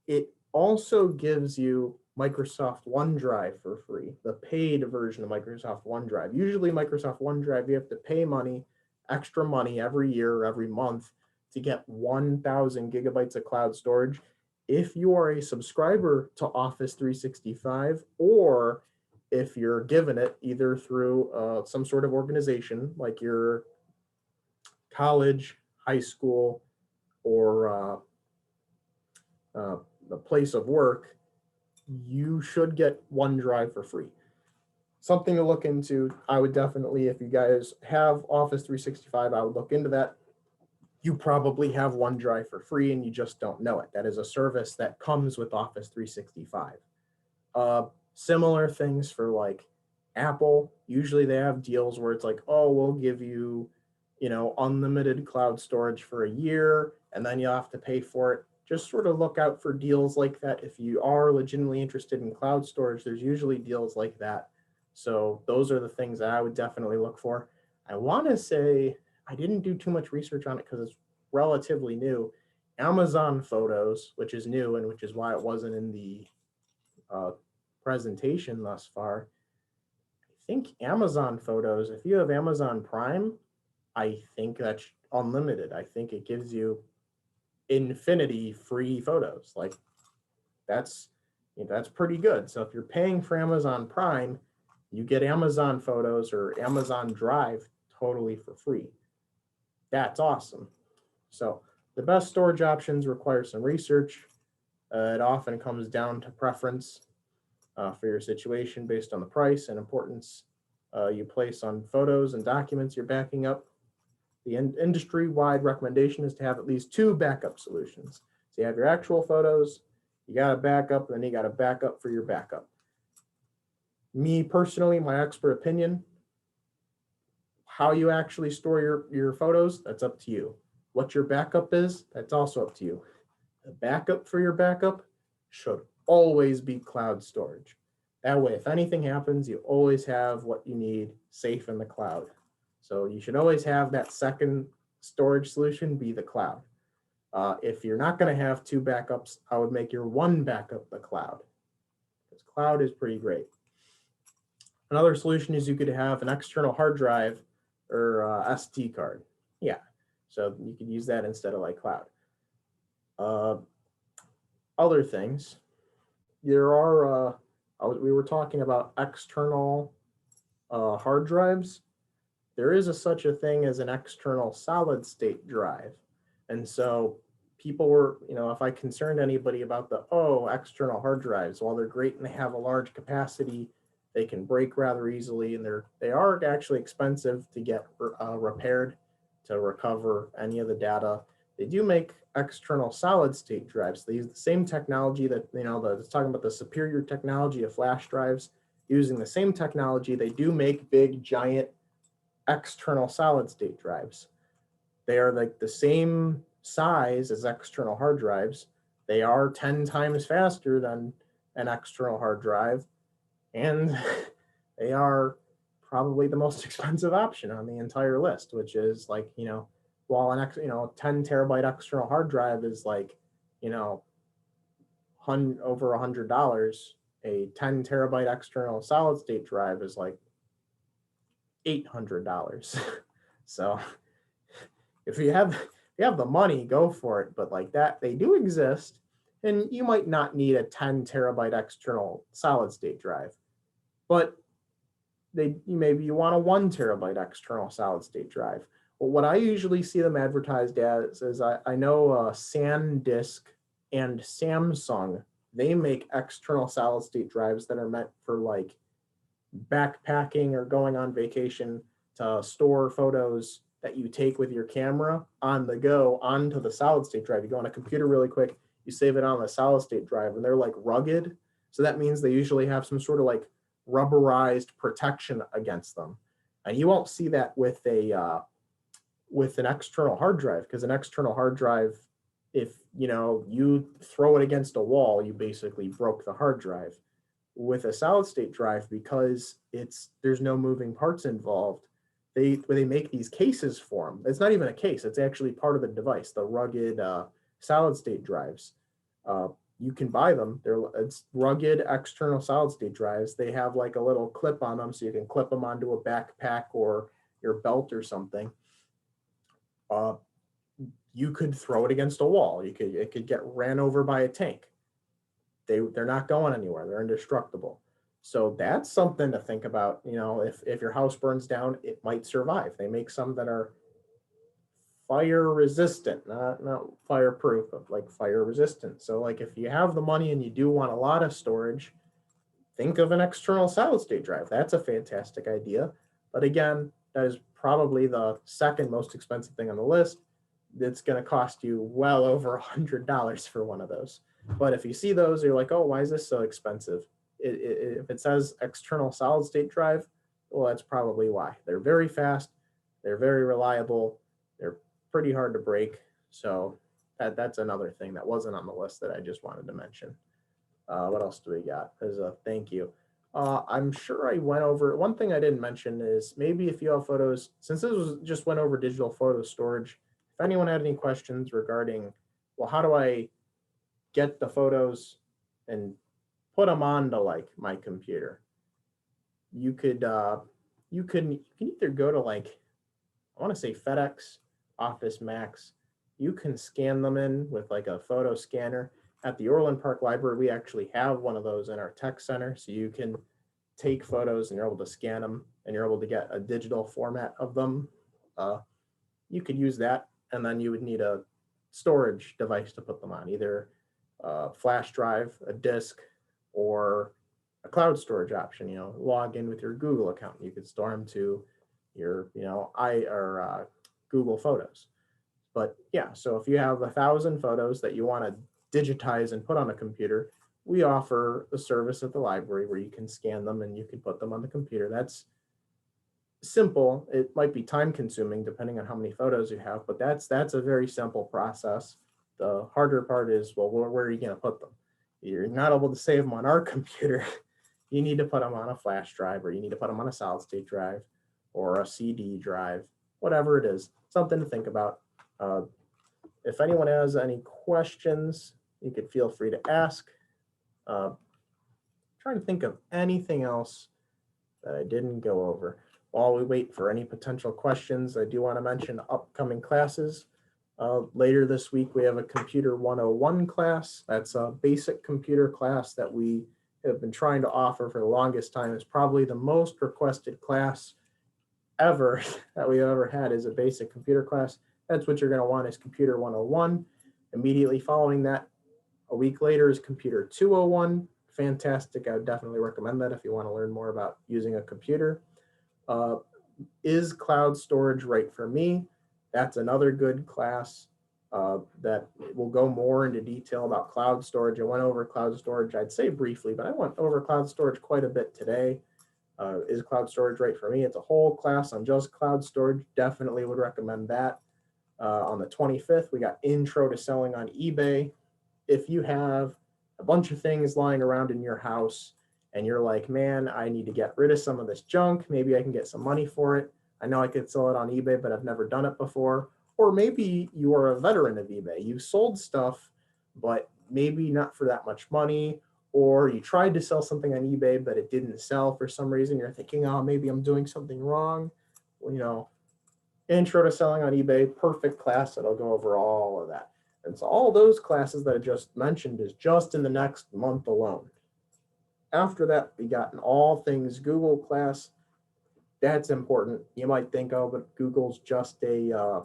it also gives you Microsoft OneDrive for free, the paid version of Microsoft OneDrive. Usually Microsoft OneDrive, you have to pay extra money every year or every month to get 1,000 gigabytes of cloud storage. If you are a subscriber to Office 365, or if you're given it either through some sort of organization like your college, high school, or the place of work, you should get OneDrive for free. Something to look into. I would definitely, if you guys have Office 365, I would look into that. You probably have OneDrive for free and you just don't know it. That is a service that comes with Office 365. Similar things for like Apple. Usually they have deals where it's like, oh, we'll give you, unlimited cloud storage for a year, and then you'll have to pay for it. Just sort of look out for deals like that. If you are legitimately interested in cloud storage, there's usually deals like that. So those are the things that I would definitely look for. I want to say, I didn't do too much research on it because it's relatively new. Amazon Photos, which is new and which is why it wasn't in the presentation thus far. I think Amazon Photos, if you have Amazon Prime, I think that's unlimited. I think it gives you infinity free photos. Like that's pretty good. So if you're paying for Amazon Prime, you get Amazon Photos or Amazon Drive totally for free. That's awesome. So the best storage options require some research. It often comes down to preference for your situation based on the price and importance you place on photos and documents you're backing up. The industry-wide recommendation is to have at least 2 backup solutions. So you have your actual photos, you got a backup, and then you got a backup for your backup. Me personally, my expert opinion, how you actually store your photos, that's up to you. What your backup is, that's also up to you. The backup for your backup should always be cloud storage. That way, if anything happens, you always have what you need safe in the cloud. So you should always have that second storage solution be the cloud. If you're not going to have 2 backups, I would make your one backup the cloud, because cloud is pretty great. Another solution is you could have an external hard drive or SD card. Yeah, so you could use that instead of like cloud. Other things, there are, we were talking about external hard drives. There is such a thing as an external solid state drive. And so people were, if I concerned anybody about external hard drives, while they're great and they have a large capacity, they can break rather easily, and they are actually expensive to get repaired to recover any of the data. They do make external solid state drives. They use the same technology that, it's talking about the superior technology of flash drives. Using the same technology, they do make big, giant external solid state drives. They are like the same size as external hard drives. They are 10 times faster than an external hard drive, and they are probably the most expensive option on the entire list, which is like, while an 10 terabyte external hard drive is like, over $100, a 10 terabyte external solid state drive is like $800. So if you have the money, go for it. But like that, they do exist, and you might not need a 10 terabyte external solid state drive, but maybe you want a 1 terabyte external solid state drive. Well, what I usually see them advertised as is I know SanDisk and Samsung, they make external solid state drives that are meant for like backpacking or going on vacation to store photos that you take with your camera on the go onto the solid state drive. You go on a computer really quick, you save it on the solid state drive, and they're like rugged. So that means they usually have some sort of like rubberized protection against them. And you won't see that with an external hard drive, because an external hard drive, if you throw it against a wall, you basically broke the hard drive. With a solid state drive, because there's no moving parts involved, they make these cases for them. It's not even a case, it's actually part of the device, the rugged solid state drives. You can buy them. It's rugged external solid state drives. They have like a little clip on them, so you can clip them onto a backpack or your belt or something. You could throw it against a wall. It could get ran over by a tank. They're not going anywhere. They're indestructible. So that's something to think about. If your house burns down, it might survive. They make some that are fire resistant, not fireproof, but like fire resistant. So like if you have the money and you do want a lot of storage, think of an external solid state drive. That's a fantastic idea. But again, that is probably the second most expensive thing on the list. It's going to cost you well over $100 for one of those. But if you see those, you're like, oh, why is this so expensive? If it says external solid state drive, well, that's probably why. They're very fast. They're very reliable. They're pretty hard to break. So that's another thing that wasn't on the list that I just wanted to mention. What else do we got as a thank you? I'm sure I went over, one thing I didn't mention is maybe if you have photos, since this just went over digital photo storage, if anyone had any questions regarding, well, how do I get the photos and put them onto like my computer? You can either go to like, I want to say FedEx, Office Max. You can scan them in with like a photo scanner. At the Orland Park Library, we actually have one of those in our tech center. So you can take photos and you're able to scan them and you're able to get a digital format of them. You could use that, and then you would need a storage device to put them on, either a flash drive, a disk, or a cloud storage option. Log in with your Google account. You could store them to your, Google Photos. But yeah, so if you have 1,000 photos that you want to digitize and put on a computer, we offer a service at the library where you can scan them and you can put them on the computer. That's simple. It might be time consuming depending on how many photos you have, but that's a very simple process. The harder part is, well, where are you going to put them? You're not able to save them on our computer. You need to put them on a flash drive, or you need to put them on a solid state drive or a CD drive, whatever it is, something to think about. If anyone has any questions, you could feel free to ask. Trying to think of anything else that I didn't go over. While we wait for any potential questions, I do want to mention upcoming classes. Later this week, we have a Computer 101 class. That's a basic computer class that we have been trying to offer for the longest time. It's probably the most requested class ever that we've ever had, is a basic computer class. That's what you're going to want, is Computer 101. Immediately following that, a week later, is Computer 201. Fantastic. I would definitely recommend that if you want to learn more about using a computer. Is cloud storage right for me? That's another good class that will go more into detail about cloud storage. I went over cloud storage, I'd say briefly, but I went over cloud storage quite a bit today. Is cloud storage right for me? It's a whole class on just cloud storage. Definitely would recommend that. On the 25th, we got Intro to Selling on eBay. If you have a bunch of things lying around in your house and you're like, man, I need to get rid of some of this junk, maybe I can get some money for it. I know I could sell it on eBay, but I've never done it before. Or maybe you are a veteran of eBay. You sold stuff, but maybe not for that much money, or you tried to sell something on eBay, but it didn't sell for some reason. You're thinking, oh, maybe I'm doing something wrong. Well, you know, intro to selling on eBay, perfect class that'll go over all of that. And so all those classes that I just mentioned is just in the next month alone. After that, we got an all things Google class. That's important. You might think, oh, but Google's just a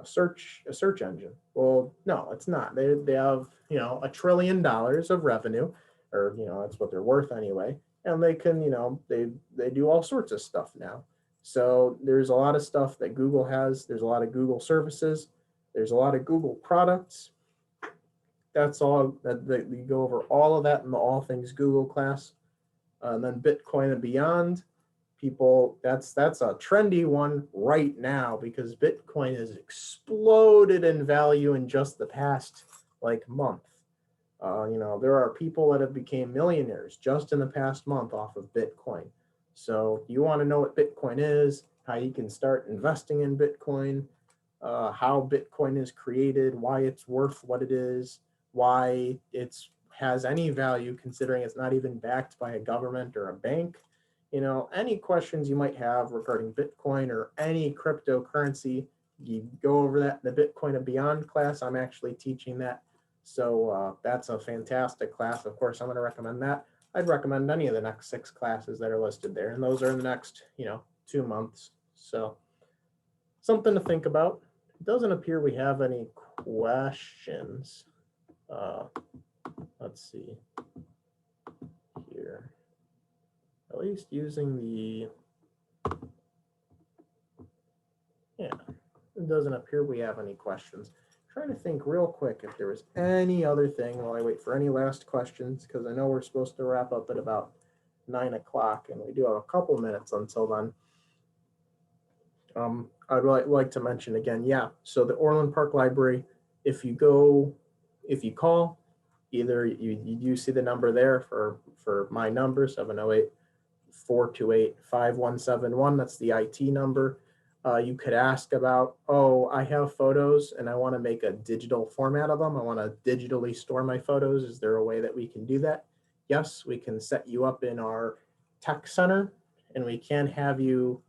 search engine. Well, no, it's not. They have, you know, $1 trillion of revenue, or, you know, that's what they're worth anyway. And they can, you know, they do all sorts of stuff now. So there's a lot of stuff that Google has. There's a lot of Google services. There's a lot of Google products. That's all that we go over all of that in the all things Google class. And then Bitcoin and beyond. People, that's a trendy one right now because Bitcoin has exploded in value in just the past like month. You know, there are people that have become millionaires just in the past month off of Bitcoin. So you want to know what Bitcoin is, how you can start investing in Bitcoin, how Bitcoin is created, why it's worth what it is, why it's has any value considering it's not even backed by a government or a bank. You know, any questions you might have regarding Bitcoin or any cryptocurrency, you go over that in the Bitcoin and Beyond class. I'm actually teaching that. So that's a fantastic class. Of course, I'm going to recommend that. I'd recommend any of the next 6 classes that are listed there. And those are in the next, you know, 2 months. So something to think about. It doesn't appear we have any questions. Let's see here. At least using the, yeah, it doesn't appear we have any questions. Trying to think real quick if there was any other thing while I wait for any last questions, because I know we're supposed to wrap up at about 9 o'clock and we do have a couple minutes until then. I'd like to mention again, yeah, so the Orland Park Library, if you call, either you see the number there for my number, 708-428-5171. That's the IT number. You could ask about, oh, I have photos and I want to make a digital format of them. I want to digitally store my photos. Is there a way that we can do that? Yes, we can set you up in our tech center, and we can have you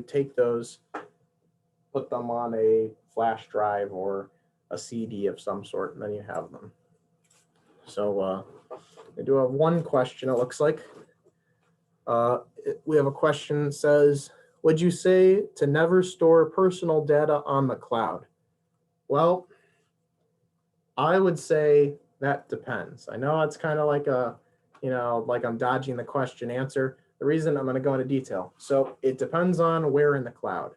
take those, put them on a flash drive or a CD of some sort, and then you have them. So I do have one question, it looks like. We have a question that says, would you say to never store personal data on the cloud? Well, I would say that depends. I know it's kind of like a, you know, like I'm dodging the question answer. The reason I'm going to go into detail. So it depends on where in the cloud.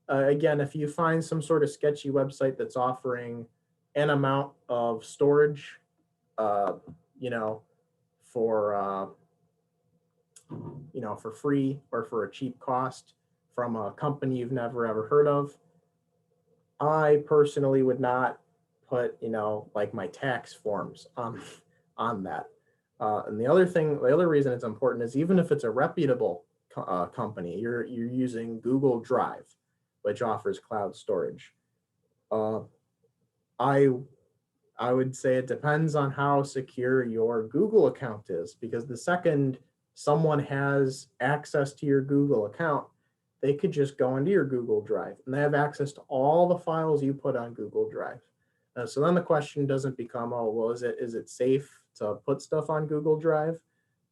Again, if you find some sort of sketchy website that's offering an amount of storage, you know, for free or for a cheap cost from a company you've never ever heard of, I personally would not put, you know, like my tax forms on that. And the other reason it's important is even if it's a reputable company, you're using Google Drive, which offers cloud storage. I would say it depends on how secure your Google account is, because the second someone has access to your Google account, they could just go into your Google Drive and they have access to all the files you put on Google Drive. So then the question doesn't become, oh, well, is it safe to put stuff on Google Drive?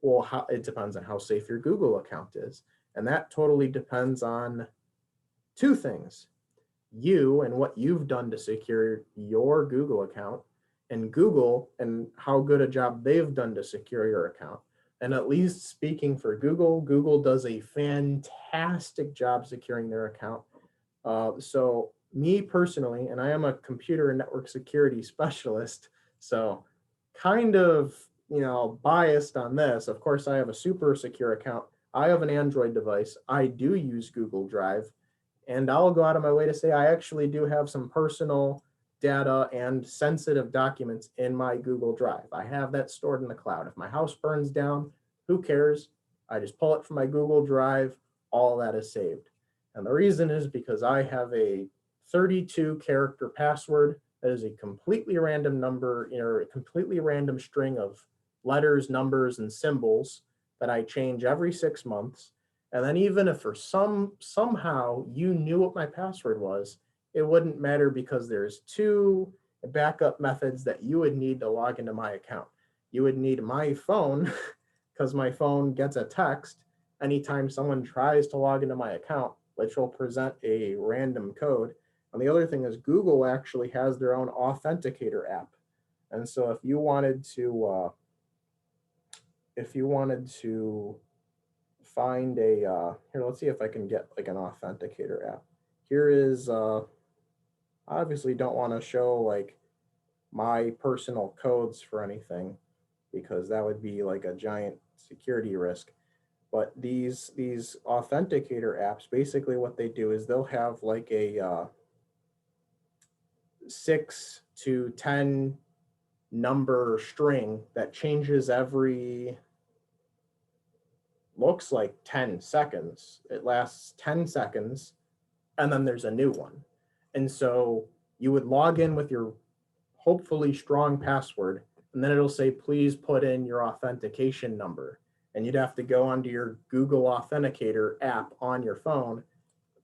Well, it depends on how safe your Google account is. And that totally depends on 2 things: you and what you've done to secure your Google account, and Google and how good a job they've done to secure your account. And at least speaking for Google, Google does a fantastic job securing their account. So me personally, and I am a computer and network security specialist, so kind of, you know, biased on this. Of course, I have a super secure account. I have an Android device. I do use Google Drive, and I'll go out of my way to say I actually do have some personal data and sensitive documents in my Google Drive. I have that stored in the cloud. If my house burns down, who cares? I just pull it from my Google Drive, all that is saved. And the reason is because I have a 32 character password That is a completely random number, a completely random string of letters, numbers, and symbols that I change every 6 months. And then even if for somehow you knew what my password was, it wouldn't matter because there's two backup methods that you would need to log into my account. You would need my phone because my phone gets a text anytime someone tries to log into my account, which will present a random code. And the other thing is Google actually has their own authenticator app. And so if you wanted to find a here, let's see if I can get like an authenticator app. Here is obviously don't want to show like my personal codes for anything because that would be like a giant security risk. But these authenticator apps, basically what they do is they'll have like a 6 to 10 number string that changes every, looks like 10 seconds. It lasts 10 seconds and then there's a new one. And so you would log in with your hopefully strong password, and then it'll say, please put in your authentication number. And you'd have to go onto your Google Authenticator app on your phone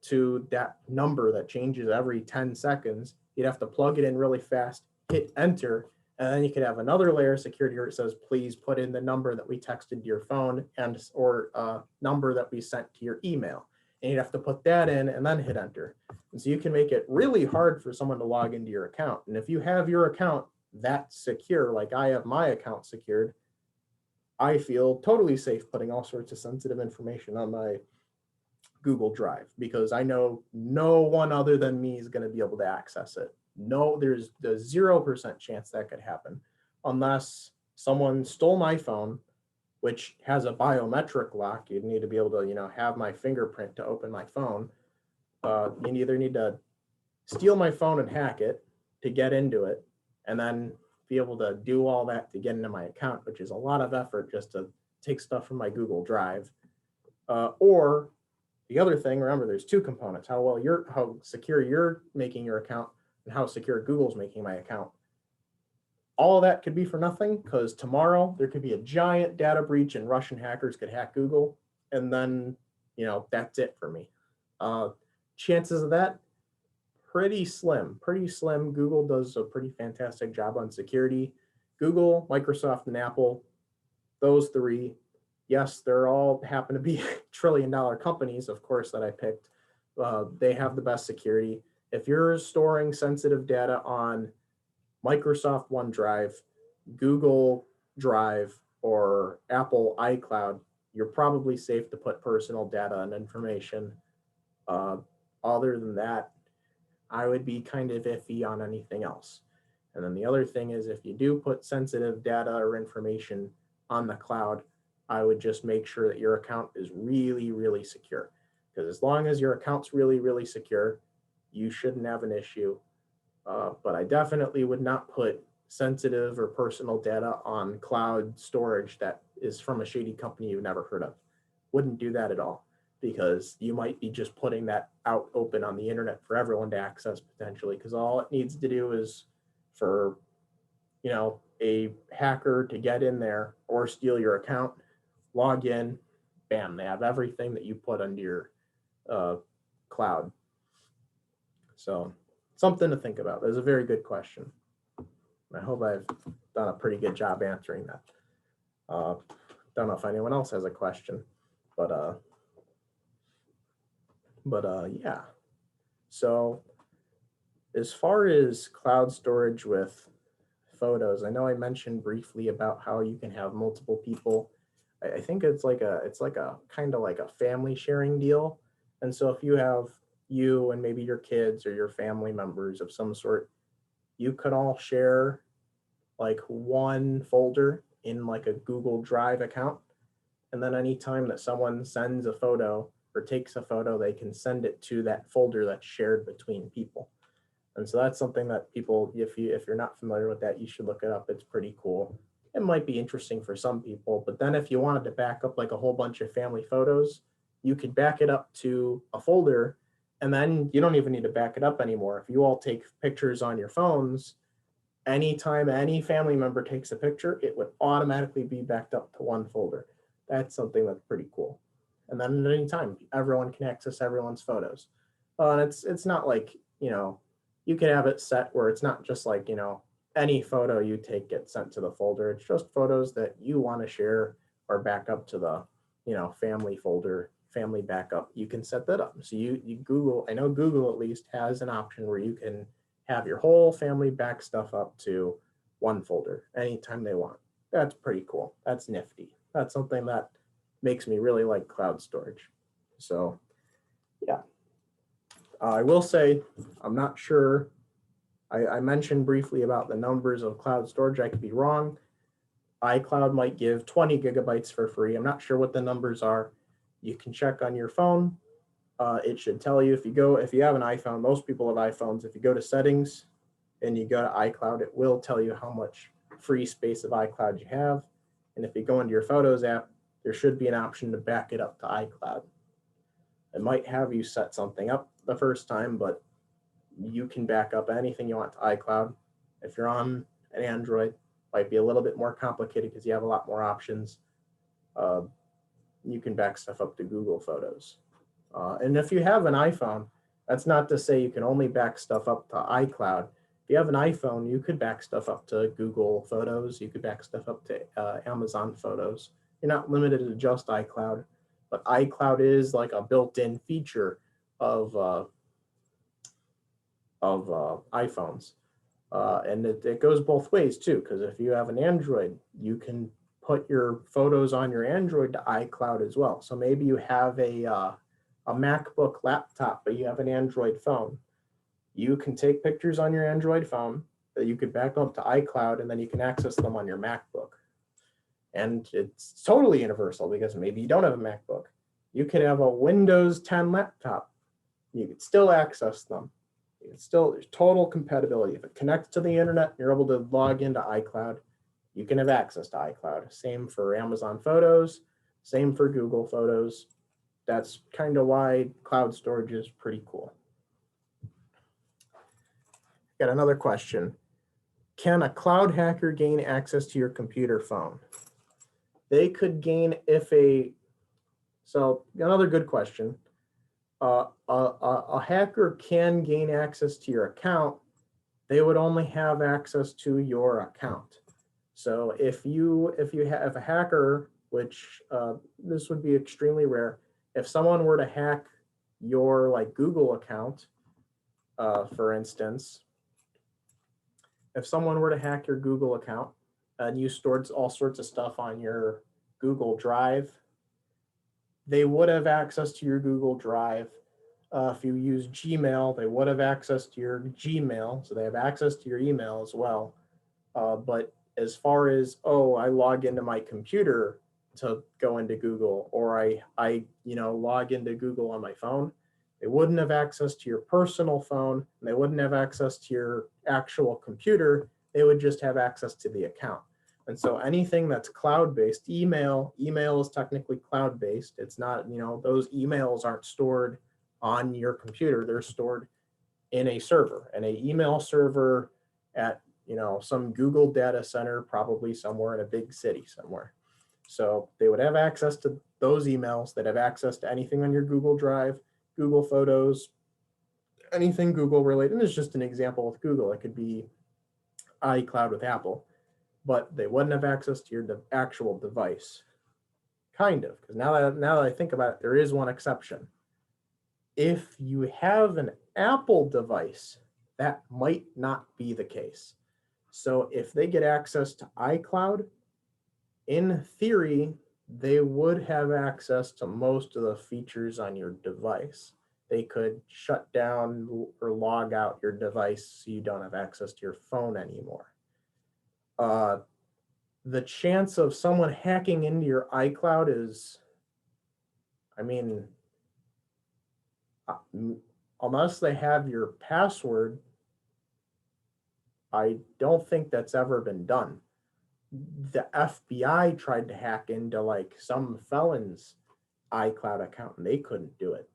to that number that changes every 10 seconds. You'd have to plug it in really fast, hit enter, and then you could have another layer of security where it says, please put in the number that we texted to your phone and or a number that we sent to your email. And you'd have to put that in and then hit enter. And so you can make it really hard for someone to log into your account. And if you have your account that secure, like I have my account secured, I feel totally safe putting all sorts of sensitive information on my Google Drive because I know no one other than me is going to be able to access it. No, there's the 0% chance that could happen unless someone stole my phone, which has a biometric lock. You'd need to be able to, have my fingerprint to open my phone. You either need to steal my phone and hack it to get into it, and then be able to do all that to get into my account, which is a lot of effort just to take stuff from my Google Drive. Or the other thing, remember, there's two components: how secure you're making your account and how secure Google's making my account. All of that could be for nothing because tomorrow there could be a giant data breach and Russian hackers could hack Google, and then that's it for me. Chances of that, pretty slim. Google does a pretty fantastic job on security. Google, Microsoft, and Apple, those three, yes, they're all happen to be trillion-dollar companies, of course, that I picked. They have the best security. If you're storing sensitive data on Microsoft OneDrive, Google Drive, or Apple iCloud, you're probably safe to put personal data and information. Other than that, I would be kind of iffy on anything else. And then the other thing is if you do put sensitive data or information on the cloud, I would just make sure that your account is really, really secure. Because as long as your account's really, really secure, you shouldn't have an issue. But I definitely would not put sensitive or personal data on cloud storage that is from a shady company you've never heard of. Wouldn't do that at all, because you might be just putting that out open on the internet for everyone to access potentially, because all it needs to do is for a hacker to get in there or steal your account, log in, bam, they have everything that you put under your cloud. So something to think about. That's a very good question. I hope I've done a pretty good job answering that. Don't know if anyone else has a question, but yeah. So as far as cloud storage with photos, I know I mentioned briefly about how you can have multiple people. I think it's like a kind of like a family sharing deal. And so if you have you and maybe your kids or your family members of some sort, you could all share like one folder in like a Google Drive account. And then anytime that someone sends a photo or takes a photo, they can send it to that folder that's shared between people. And so that's something that people, if you're not familiar with that, you should look it up. It's pretty cool. It might be interesting for some people, but then if you wanted to back up like a whole bunch of family photos, you could back it up to a folder And then you don't even need to back it up anymore. If you all take pictures on your phones, anytime any family member takes a picture, it would automatically be backed up to one folder. That's something that's pretty cool. And then at any time, everyone can access everyone's photos. And it's not like, you can have it set where it's not just like, any photo you take gets sent to the folder. It's just photos that you want to share or back up to the, family folder, family backup. You can set that up. So you Google, I know Google at least has an option where you can have your whole family back stuff up to one folder anytime they want. That's pretty cool. That's nifty. That's something that makes me really like cloud storage. So yeah, I will say, I'm not sure. I mentioned briefly about the numbers of cloud storage. I could be wrong. iCloud might give 20 gigabytes for free. I'm not sure what the numbers are. You can check on your phone. It should tell you if you have an iPhone, most people have iPhones. If you go to settings and you go to iCloud, it will tell you how much free space of iCloud you have. And if you go into your Photos app, there should be an option to back it up to iCloud. It might have you set something up the first time, but you can back up anything you want to iCloud. If you're on an Android, it might be a little bit more complicated because you have a lot more options. You can back stuff up to Google Photos. And if you have an iPhone, that's not to say you can only back stuff up to iCloud. If you have an iPhone, you could back stuff up to Google Photos. You could back stuff up to Amazon Photos. You're not limited to just iCloud, but iCloud is like a built-in feature of iPhones. And it goes both ways too, because if you have an Android, you can put your photos on your Android to iCloud as well. So maybe you have a MacBook laptop, but you have an Android phone. You can take pictures on your Android phone that you could back up to iCloud, and then you can access them on your MacBook. And it's totally universal because maybe you don't have a MacBook. You could have a Windows 10 laptop. You could still access them. There's total compatibility. If it connects to the internet, you're able to log into iCloud. You can have access to iCloud. Same for Amazon Photos, same for Google Photos. That's kind of why cloud storage is pretty cool. Got another question. Can a cloud hacker gain access to your computer phone? They could gain so another good question. A hacker can gain access to your account. They would only have access to your account. So if you have a hacker, which this would be extremely rare, if someone were to hack your Google account, for instance, if someone were to hack your Google account and you stored all sorts of stuff on your Google Drive, they would have access to your Google Drive. If you use Gmail, they would have access to your Gmail, so they have access to your email as well. But as far as, I log into my computer to go into Google, or I log into Google on my phone, they wouldn't have access to your personal phone, and they wouldn't have access to your actual computer. They would just have access to the account. And so anything that's cloud-based, email is technically cloud-based. It's not, those emails aren't stored on your computer. They're stored in a server, and an email server at some Google data center, probably somewhere in a big city somewhere. So they would have access to those emails. They'd have access to anything on your Google Drive, Google Photos, anything Google related. And it's just an example with Google. It could be iCloud with Apple, but they wouldn't have access to your actual device. Kind of, because now that I think about it, there is one exception. If you have an Apple device, that might not be the case. So if they get access to iCloud, in theory, they would have access to most of the features on your device. They could shut down or log out your device so you don't have access to your phone anymore. The chance of someone hacking into your iCloud is, unless they have your password, I don't think that's ever been done. The FBI tried to hack into some felon's iCloud account and they couldn't do it.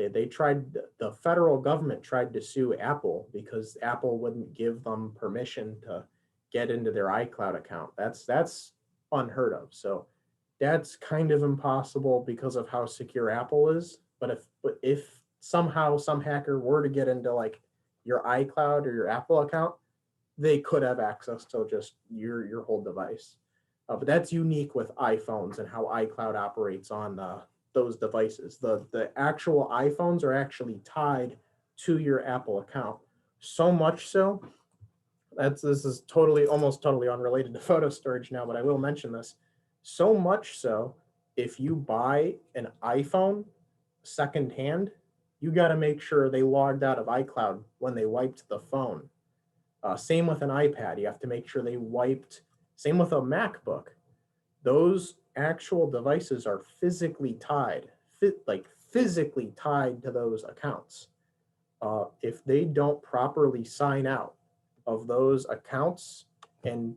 the federal government tried to sue Apple because Apple wouldn't give them permission to get into their iCloud account. That's unheard of. So that's kind of impossible because of how secure Apple is. But if somehow some hacker were to get into like your iCloud or your Apple account, they could have access to just your whole device. But that's unique with iPhones and how iCloud operates on those devices. The actual iPhones are actually tied to your Apple account. So much so this is almost totally unrelated to photo storage now, but I will mention this. So much so, if you buy an iPhone secondhand, you got to make sure they logged out of iCloud when they wiped the phone. Same with an iPad, you have to make sure they wiped. Same with a MacBook. Those actual devices are physically tied, physically tied to those accounts. If they don't properly sign out of those accounts, and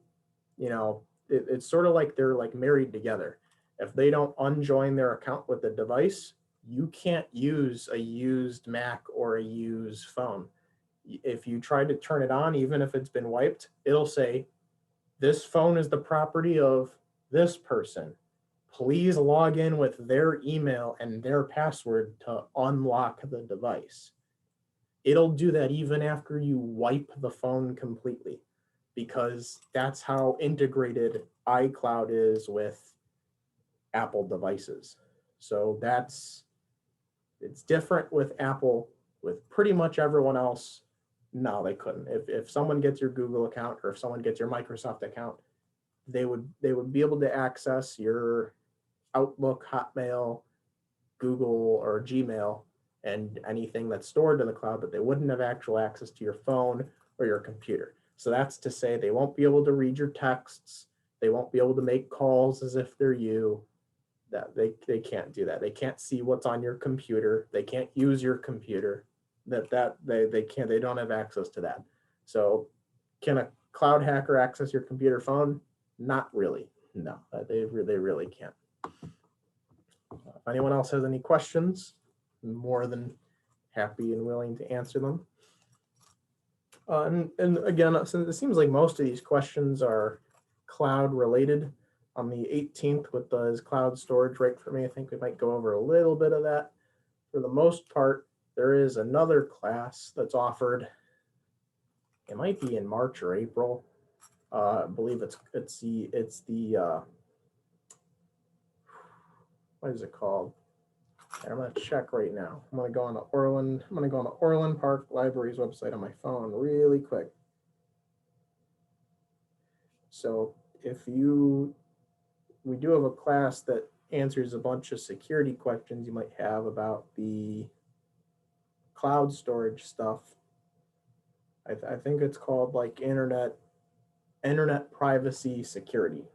it's sort of like they're like married together. If they don't unjoin their account with the device, you can't use a used Mac or a used phone. If you try to turn it on, even if it's been wiped, it'll say, this phone is the property of this person. Please log in with their email and their password to unlock the device. It'll do that even after you wipe the phone completely, because that's how integrated iCloud is with Apple devices. So it's different with Apple. With pretty much everyone else, no, they couldn't. If someone gets your Google account or if someone gets your Microsoft account, they would be able to access your Outlook, Hotmail, Google, or Gmail, and anything that's stored in the cloud, but they wouldn't have actual access to your phone or your computer. So that's to say they won't be able to read your texts. They won't be able to make calls as if they're you. That they can't do that. They can't see what's on your computer. They can't use your computer. They don't have access to that. So can a cloud hacker access your computer phone? Not really. No, they really can't. If anyone else has any questions, I'm more than happy and willing to answer them. And again, since it seems like most of these questions are cloud related, on the 18th with the cloud storage rate for me, I think we might go over a little bit of that. For the most part, there is another class that's offered. It might be in March or April. I believe it's the what is it called? I'm going to check right now. I'm going to go on the Orland Park Library's website on my phone really quick. So we do have a class that answers a bunch of security questions you might have about the cloud storage stuff. I think it's called like internet privacy security.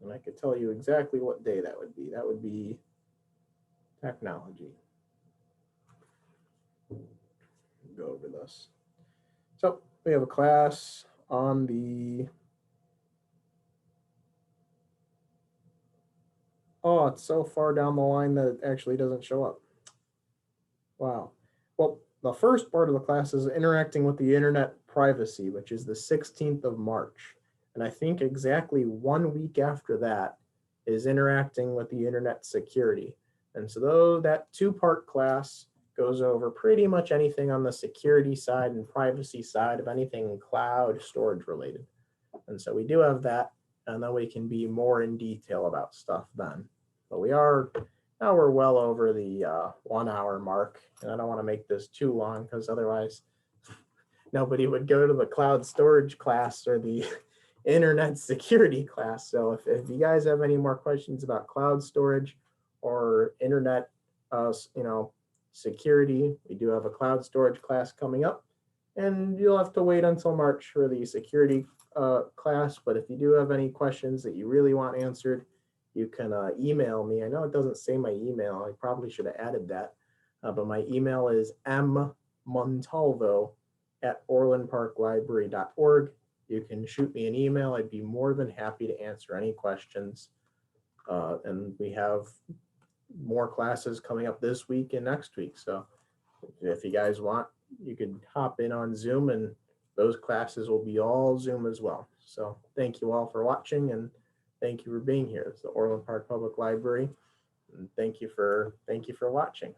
And I could tell you exactly what day that would be. That would be technology. Go over this. So we have a class on the, oh, it's so far down the line that it actually doesn't show up. Wow. Well, the first part of the class is interacting with the internet privacy, which is the 16th of March. And I think exactly 1 week after that is interacting with the internet security. And so that two-part class goes over pretty much anything on the security side and privacy side of anything cloud storage related. And so we do have that, and then we can be more in detail about stuff then. But now we're well over the 1 hour mark, and I don't want to make this too long because otherwise nobody would go to the cloud storage class or the internet security class. So if you guys have any more questions about cloud storage or internet security, we do have a cloud storage class coming up, and you'll have to wait until March for the security class. But if you do have any questions that you really want answered, you can email me. I know it doesn't say my email. I probably should have added that. But my email is mmontalvo@orlandparklibrary.org. You can shoot me an email. I'd be more than happy to answer any questions. And we have more classes coming up this week and next week. So if you guys want, you can hop in on Zoom, and those classes will be all Zoom as well. So thank you all for watching, and thank you for being here. It's the Orland Park Public Library, and thank you for watching.